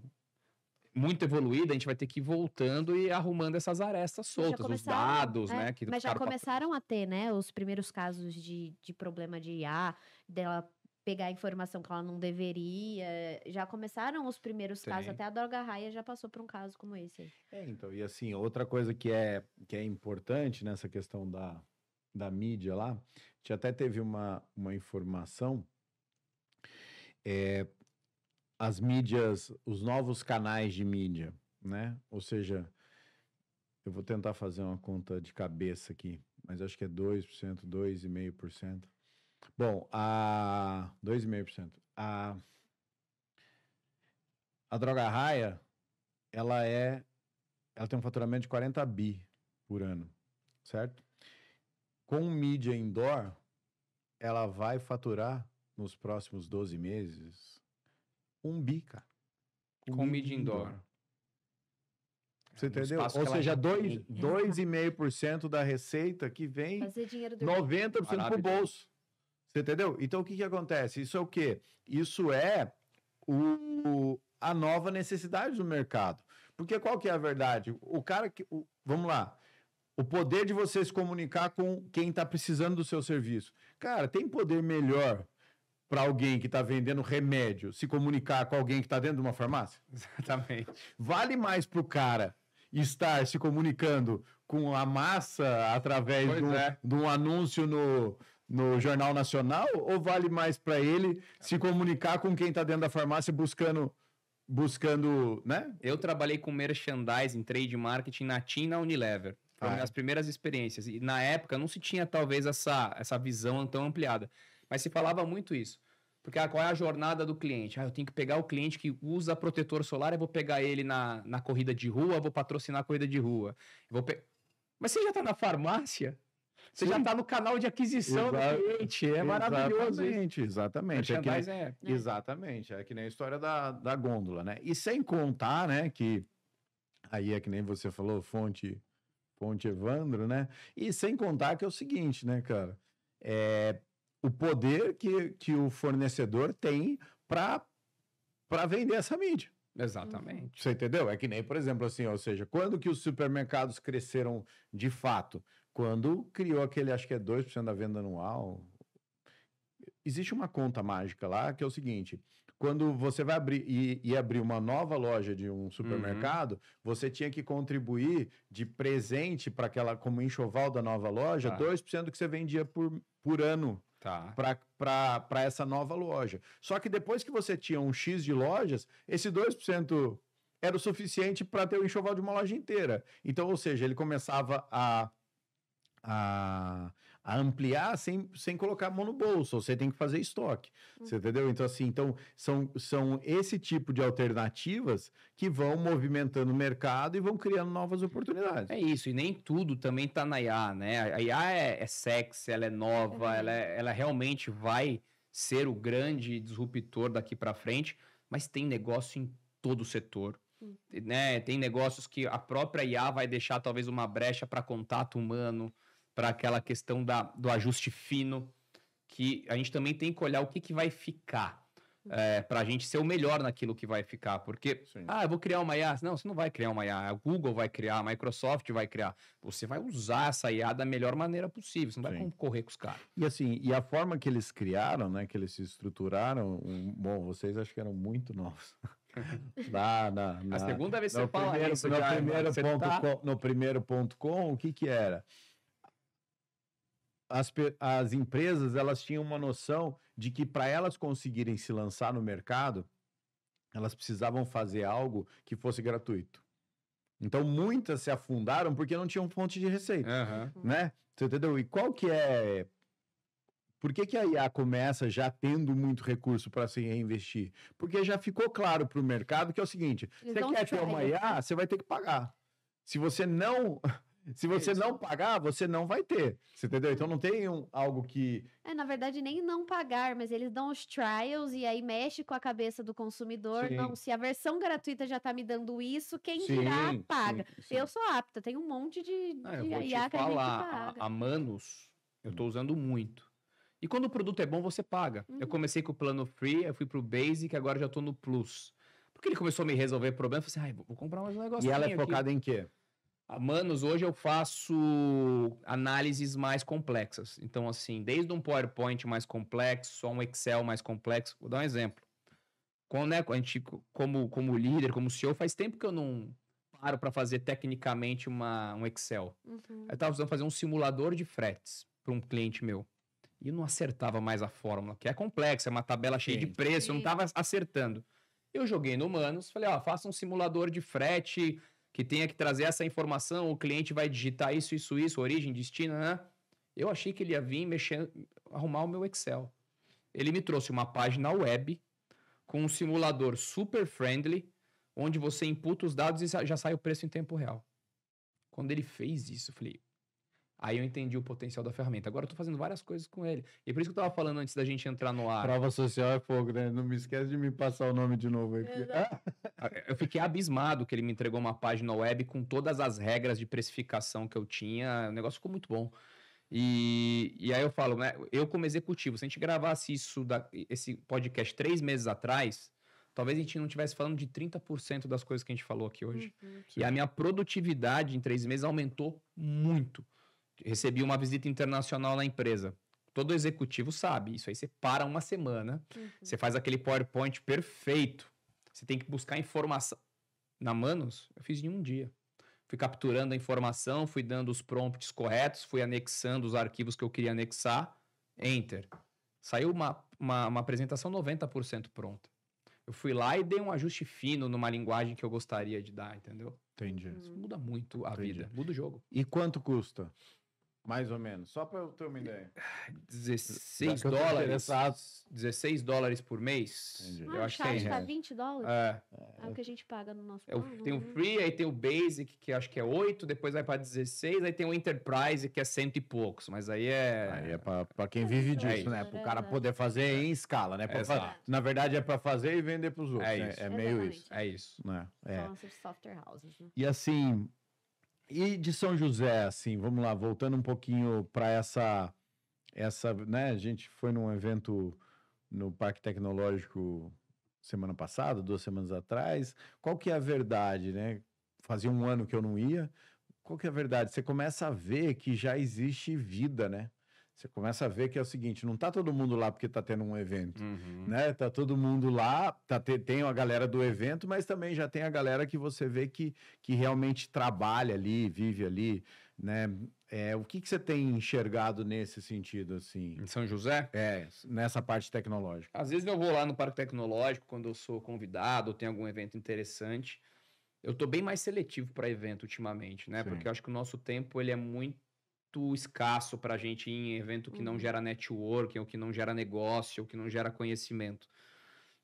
muito evoluída, a gente vai ter que ir voltando e arrumando essas arestas soltas, os dados, né? Mas já começaram a ter, né, os primeiros casos de problema de IA, dela pegar a informação que ela não deveria, já começaram os primeiros casos, até a Droga Raia já passou por um caso como esse aí. Então, e assim, outra coisa que é importante nessa questão da mídia lá, a gente até teve uma informação, as mídias, os novos canais de mídia, né? Ou seja, eu vou tentar fazer uma conta de cabeça aqui, mas acho que é 2%, 2,5%. Bom, 2,5%. A Droga Raia, ela tem um faturamento de 40 bi por ano, certo? Com mídia indoor, ela vai faturar nos próximos 12 meses 1 bi, cara. Com mídia indoor. Você entendeu? Ou seja, 2,5% da receita que vem, 90% pro bolso. Você entendeu? Então, o que acontece? Isso é o quê? Isso é a nova necessidade do mercado. Porque qual que é a verdade? O cara que... vamos lá. O poder de você se comunicar com quem está precisando do seu serviço. Cara, tem poder melhor para alguém que está vendendo remédio se comunicar com alguém que está dentro de uma farmácia? Exatamente. Vale mais para o cara estar se comunicando com a massa através de um anúncio no Jornal Nacional, ou vale mais para ele se comunicar com quem está dentro da farmácia buscando, né? Eu trabalhei com merchandising, trade marketing na TIM e na Unilever. Foram minhas primeiras experiências. E na época não se tinha talvez essa visão tão ampliada. Mas se falava muito isso. Porque qual é a jornada do cliente? Eu tenho que pegar o cliente que usa protetor solar, eu vou pegar ele na corrida de rua, vou patrocinar a corrida de rua. Mas você já está na farmácia? Você já está no canal de aquisição do cliente. É maravilhoso. Exatamente. Exatamente. É que nem a história da gôndola, né? E sem contar, né, que aí é que nem você falou, fonte Evandro, né? E sem contar que é o seguinte, né, cara? O poder que o fornecedor tem para vender essa mídia. Exatamente. Você entendeu? É que nem, por exemplo, assim, ou seja, quando que os supermercados cresceram de fato? Quando criou aquele, acho que é 2% da venda anual. Existe uma conta mágica lá, que é o seguinte, quando você vai abrir uma nova loja de um supermercado, você tinha que contribuir de presente para aquela, como enxoval da nova loja, 2% do que você vendia por ano. Para essa nova loja. Só que depois que você tinha um X de lojas, esse 2% era o suficiente para ter o enxoval de uma loja inteira. Então, ou seja, ele começava a ampliar sem colocar a mão no bolso, você tem que fazer estoque, você entendeu? Então, assim, são esse tipo de alternativas que vão movimentando o mercado e vão criando novas oportunidades. É isso, e nem tudo também tá na IA, né? A IA é sexy, ela é nova, ela realmente vai ser o grande disruptor daqui para frente, mas tem negócio em todo o setor. Né? Tem negócios que a própria IA vai deixar talvez uma brecha para contato humano, para aquela questão do ajuste fino, que a gente também tem que olhar o que vai ficar, para a gente ser o melhor naquilo que vai ficar, porque, eu vou criar uma IA. Não, você não vai criar uma IA, a Google vai criar, a Microsoft vai criar, você vai usar essa IA da melhor maneira possível, você não vai concorrer com os caras. E assim, e a forma que eles criaram, né, que eles se estruturaram, bom, vocês acho que eram muito novos. A segunda vez que você fala isso, no primeiro.com, o que era? As empresas, elas tinham uma noção de que para elas conseguirem se lançar no mercado, elas precisavam fazer algo que fosse gratuito. Então, muitas se afundaram porque não tinham fonte de receita, né? Você entendeu? E qual que é... Por que a IA começa já tendo muito recurso para se reinvestir? Porque já ficou claro para o mercado que é o seguinte, você quer ter uma IA, você vai ter que pagar. Se você não pagar, você não vai ter. Você entendeu? Então não tem algo que... na verdade, nem não pagar, mas eles dão os trials e aí mexe com a cabeça do consumidor. Não, se a versão gratuita já tá me dando isso, quem dirá, paga. Eu sou apta, tem um monte de IA que a gente paga. A Manus, eu tô usando muito. E quando o produto é bom, você paga. Eu comecei com o plano free, eu fui pro basic, agora já tô no plus. Porque ele começou a me resolver problema, eu falei assim, vou comprar mais um negócio. E ela é focada em quê? A Manus, hoje eu faço análises mais complexas. Então, assim, desde um PowerPoint mais complexo, um Excel mais complexo. Vou dar um exemplo. A gente, como líder, como CEO, faz tempo que eu não paro para fazer tecnicamente um Excel. Eu estava precisando fazer um simulador de fretes para um cliente meu. E eu não acertava mais a fórmula, que é complexa, é uma tabela cheia de preço, eu não estava acertando. Eu joguei no Manus, falei, faça um simulador de frete que tenha que trazer essa informação, o cliente vai digitar isso, origem, destino, né? Eu achei que ele ia vir arrumar o meu Excel. Ele me trouxe uma página web com um simulador super friendly, onde você imputa os dados e já sai o preço em tempo real. Quando ele fez isso, eu falei... Aí eu entendi o potencial da ferramenta. Agora eu tô fazendo várias coisas com ele. E por isso que eu tava falando antes da gente entrar no ar. Prova social é fogo, né? Não me esquece de me passar o nome de novo aí. Eu fiquei abismado que ele me entregou uma página web com todas as regras de precificação que eu tinha. O negócio ficou muito bom. E aí eu falo, né? Eu como executivo, se a gente gravasse esse podcast 3 meses atrás, talvez a gente não estivesse falando de 30% das coisas que a gente falou aqui hoje. E a minha produtividade em 3 meses aumentou muito. Recebi uma visita internacional na empresa. Todo executivo sabe. Isso aí você para uma semana, você faz aquele PowerPoint perfeito. Você tem que buscar informação. Na Manus, eu fiz em um dia. Fui capturando a informação, fui dando os prompts corretos, fui anexando os arquivos que eu queria anexar. Enter. Saiu uma apresentação 90% pronta. Eu fui lá e dei um ajuste fino numa linguagem que eu gostaria de dar, entendeu? Entendi. Isso muda muito a vida. Muda o jogo. E quanto custa? Mais ou menos, só para eu ter uma ideia. 16 dólares. 16 dólares por mês. Entendi. Eu acho que é tá 20 dólares? É o que a gente paga no nosso plano. Tem o Free, aí tem o Basic, que acho que é 8, depois vai para 16, aí tem o Enterprise, que é 100 e poucos, mas aí é... Aí é para quem vive disso, né? Para o cara poder fazer em escala, né? Na verdade é para fazer e vender para os outros. É meio isso. É isso. São essas software houses, né? E assim... E de São José, assim, vamos lá, voltando um pouquinho para essa, né? A gente foi num evento no Parque Tecnológico semana passada, 2 semanas atrás. Qual que é a verdade, né? Fazia um ano que eu não ia. Qual que é a verdade? Você começa a ver que já existe vida, né? Você começa a ver que é o seguinte, não tá todo mundo lá porque tá tendo um evento, né? Tá todo mundo lá, tem a galera do evento, mas também já tem a galera que você vê que realmente trabalha ali, vive ali, né? O que você tem enxergado nesse sentido, assim? Em São José? Nessa parte tecnológica. Às vezes eu vou lá no Parque Tecnológico, quando eu sou convidado, ou tem algum evento interessante. Eu tô bem mais seletivo para evento ultimamente, né? Sim. Porque eu acho que o nosso tempo, ele é muito escasso para a gente ir em evento que não gera networking, ou que não gera negócio, ou que não gera conhecimento.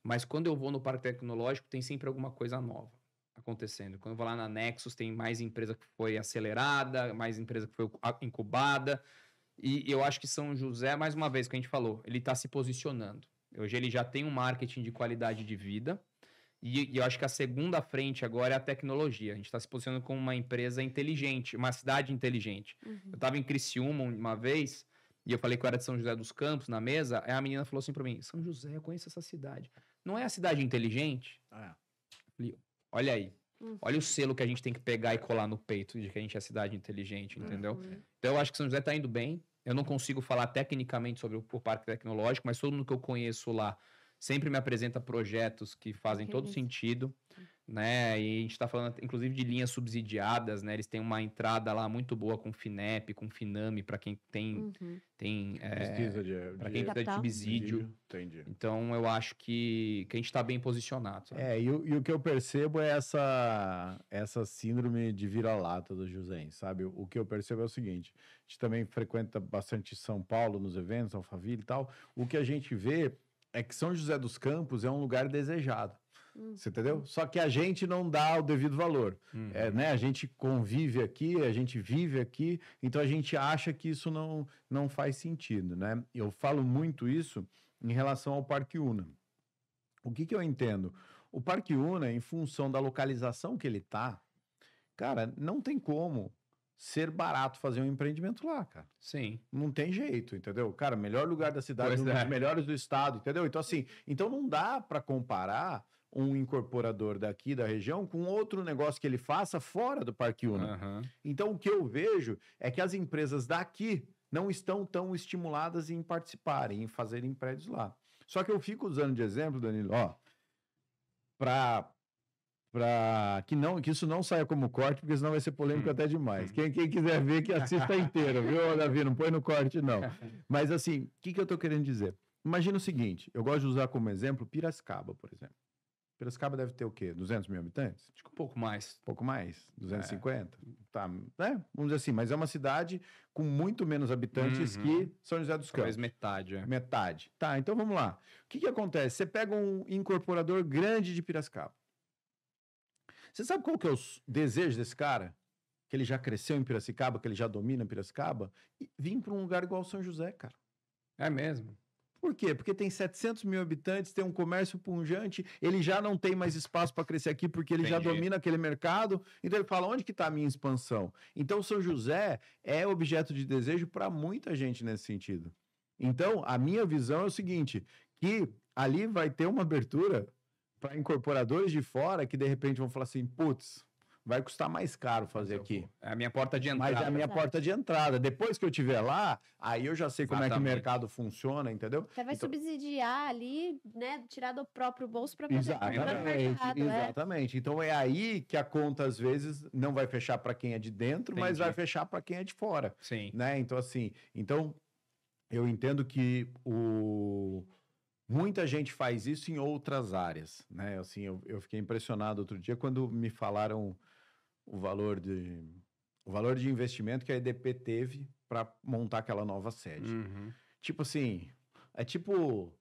Mas quando eu vou no Parque Tecnológico, tem sempre alguma coisa nova acontecendo. Quando eu vou lá na Nexus, tem mais empresa que foi acelerada, mais empresa que foi incubada. E eu acho que São José, mais uma vez que a gente falou, ele está se posicionando. Hoje ele já tem um marketing de qualidade de vida. E eu acho que a segunda frente agora é a tecnologia. A gente está se posicionando como uma empresa inteligente, uma cidade inteligente. Eu estava em Criciúma uma vez, e eu falei que eu era de São José dos Campos, na mesa, aí a menina falou assim para mim, São José, eu conheço essa cidade. Não é a cidade inteligente? Eu falei, olha aí. Olha o selo que a gente tem que pegar e colar no peito de que a gente é cidade inteligente, entendeu? Então eu acho que São José está indo bem. Eu não consigo falar tecnicamente sobre o Parque Tecnológico, mas todo mundo que eu conheço lá sempre me apresenta projetos que fazem todo sentido, né? E a gente está falando, inclusive, de linhas subsidiadas, né? Eles têm uma entrada lá muito boa com FINEP, com FINAME, para quem tem para quem precisa de subsídio. Entendi. Então, eu acho que a gente está bem posicionado. Sabe? E o que eu percebo é essa síndrome de vira-lata do José, sabe? O que eu percebo é o seguinte, a gente também frequenta bastante São Paulo nos eventos, Alphaville e tal, o que a gente vê é que São José dos Campos é um lugar desejado, você entendeu? Só que a gente não dá o devido valor, né? A gente convive aqui, a gente vive aqui, então a gente acha que isso não faz sentido, né? Eu falo muito isso em relação ao Parque Una. O que eu entendo? O Parque Una, em função da localização que ele tá, cara, não tem como ser barato fazer um empreendimento lá, cara. Sim. Não tem jeito, entendeu? Cara, melhor lugar da cidade, um dos melhores do estado, entendeu? Então, assim, não dá para comparar um incorporador daqui da região com outro negócio que ele faça fora do Parque Una. Então, o que eu vejo é que as empresas daqui não estão tão estimuladas em participarem, em fazerem prédios lá. Só que eu fico usando de exemplo, Danilo, para que isso não saia como corte, porque senão vai ser polêmico até demais. Quem quiser ver, que assista inteiro, viu, Davi? Não põe no corte, não. Mas, assim, o que eu tô querendo dizer? Imagina o seguinte, eu gosto de usar como exemplo Piracicaba, por exemplo. Piracicaba deve ter o quê? 200 mil habitantes? Acho que um pouco mais. Pouco mais? 250? Tá, né? Vamos dizer assim, mas é uma cidade com muito menos habitantes que São José dos Campos. Talvez metade, Metade. Tá, então vamos lá. O que acontece? Você pega um incorporador grande de Piracicaba. Você sabe qual que é o desejo desse cara? Que ele já cresceu em Piracicaba, que ele já domina Piracicaba? E vir para um lugar igual São José, cara. É mesmo? Por quê? Porque tem 700 mil habitantes, tem um comércio pujante, ele já não tem mais espaço para crescer aqui porque ele já domina aquele mercado. Então ele fala, onde que está a minha expansão? Então São José é objeto de desejo para muita gente nesse sentido. Então a minha visão é o seguinte, que ali vai ter uma abertura para incorporadores de fora que de repente vão falar assim, putz, vai custar mais caro fazer aqui. É a minha porta de entrada. Mas é a minha porta de entrada. Depois que eu estiver lá, aí eu já sei como é que o mercado funciona, entendeu? Você vai subsidiar ali, né? Tirar do próprio bolso para poder comprar no mercado. Exatamente. Então é aí que a conta, às vezes, não vai fechar para quem é de dentro, mas vai fechar para quem é de fora. Sim. Né? Então, assim, eu entendo que muita gente faz isso em outras áreas, né? Assim, eu fiquei impressionado outro dia quando me falaram o valor de o valor de investimento que a EDP teve para montar aquela nova sede. Tipo assim, é tipo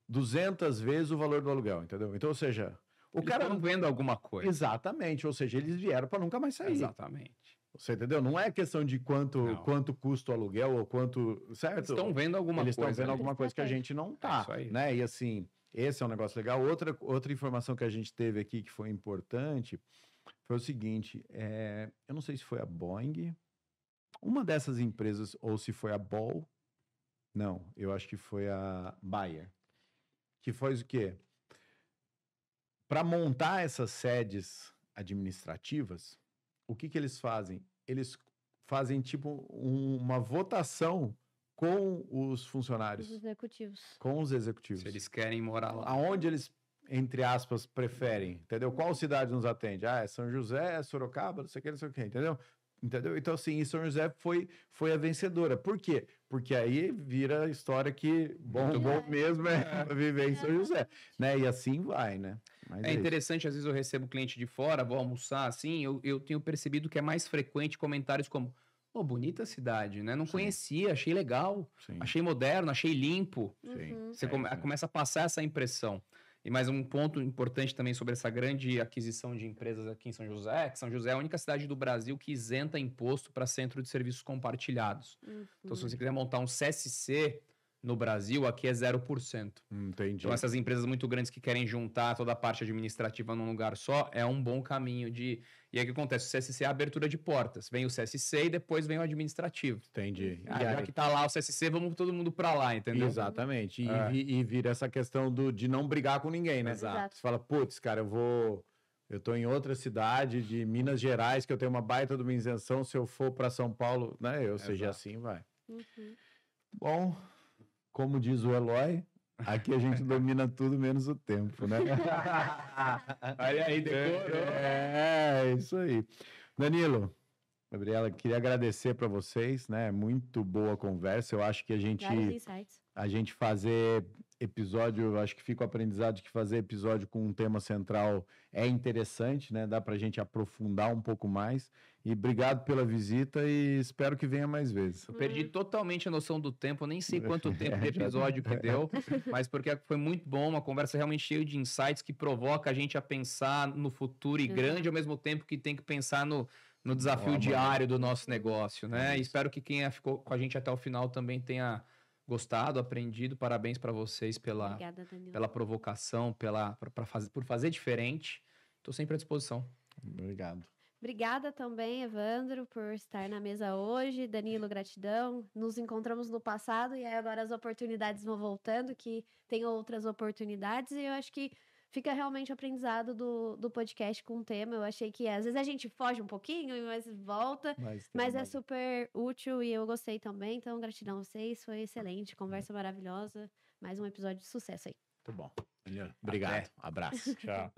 200 vezes o valor do aluguel, entendeu? Então, ou seja, o cara não vendo alguma coisa. Exatamente, ou seja, eles vieram para nunca mais sair. Exatamente. Você entendeu? Não é questão de quanto custa o aluguel ou quanto, certo? Eles estão vendo alguma coisa. Eles estão vendo alguma coisa que a gente não tá, isso aí. né? E assim, esse é um negócio legal. Outra informação que a gente teve aqui que foi importante foi o seguinte, eu não sei se foi a Boeing, uma dessas empresas, ou se foi a Ball, não, eu acho que foi a Bayer, que faz o quê? Para montar essas sedes administrativas, o que eles fazem? Eles fazem tipo uma votação com os funcionários. Os executivos. Com os executivos. Se eles querem morar lá. Aonde eles, entre aspas, preferem, entendeu? Qual cidade nos atende? É São José, é Sorocaba, não sei o que, entendeu? Então, assim, São José foi a vencedora. Por quê? Porque aí vira a história que bom mesmo é viver em São José, né? E assim vai, né? Mas é interessante, às vezes eu recebo cliente de fora, vou almoçar, assim, eu tenho percebido que é mais frequente comentários como, pô, bonita cidade, né? Não conhecia, achei legal, achei moderno, achei limpo. Você começa a passar essa impressão. E mais um ponto importante também sobre essa grande aquisição de empresas aqui em São José, que São José é a única cidade do Brasil que isenta imposto para centro de serviços compartilhados. Então, se você quiser montar um CSC no Brasil, aqui é 0%. Entendi. Então, essas empresas muito grandes que querem juntar toda a parte administrativa num lugar só, é um bom caminho de... E aí o que acontece? O CSC é a abertura de portas. Vem o CSC e depois vem o administrativo. Entendi. Já que tá lá o CSC, vamos todo mundo para lá, entendeu? Exatamente. E vira essa questão de não brigar com ninguém, né? Exato. Você fala, putz, cara, eu tô em outra cidade de Minas Gerais, que eu tenho uma baita de uma isenção, se eu for para São Paulo, né? Ou seja, assim vai. Bom... Como diz o Eloy, aqui a gente domina tudo menos o tempo, né? Olha aí, decorou. É isso aí. Danilo, Gabriela, queria agradecer para vocês, né? Muito boa a conversa. Eu acho que a gente fazer episódio, eu acho que fica o aprendizado de que fazer episódio com um tema central é interessante, né? Dá para a gente aprofundar um pouco mais. E obrigado pela visita e espero que venha mais vezes. Eu perdi totalmente a noção do tempo, eu nem sei quanto tempo de episódio que deu, mas porque foi muito bom, uma conversa realmente cheia de insights que provoca a gente a pensar no futuro e grande ao mesmo tempo que tem que pensar no desafio diário do nosso negócio, né? E espero que quem ficou com a gente até o final também tenha gostado, aprendido. Parabéns para vocês pela provocação, por fazer diferente. Estou sempre à disposição. Obrigado. Obrigada também, Evandro, por estar na mesa hoje. Danilo, gratidão. Nos encontramos no passado e agora as oportunidades vão voltando, que tem outras oportunidades. E eu acho que fica realmente aprendizado do podcast com o tema. Eu achei que às vezes a gente foge um pouquinho, mas volta. Mas é super útil e eu gostei também. Então, gratidão a vocês. Foi excelente. Conversa maravilhosa. Mais um episódio de sucesso aí. Muito bom. Obrigado. Abraço. Tchau.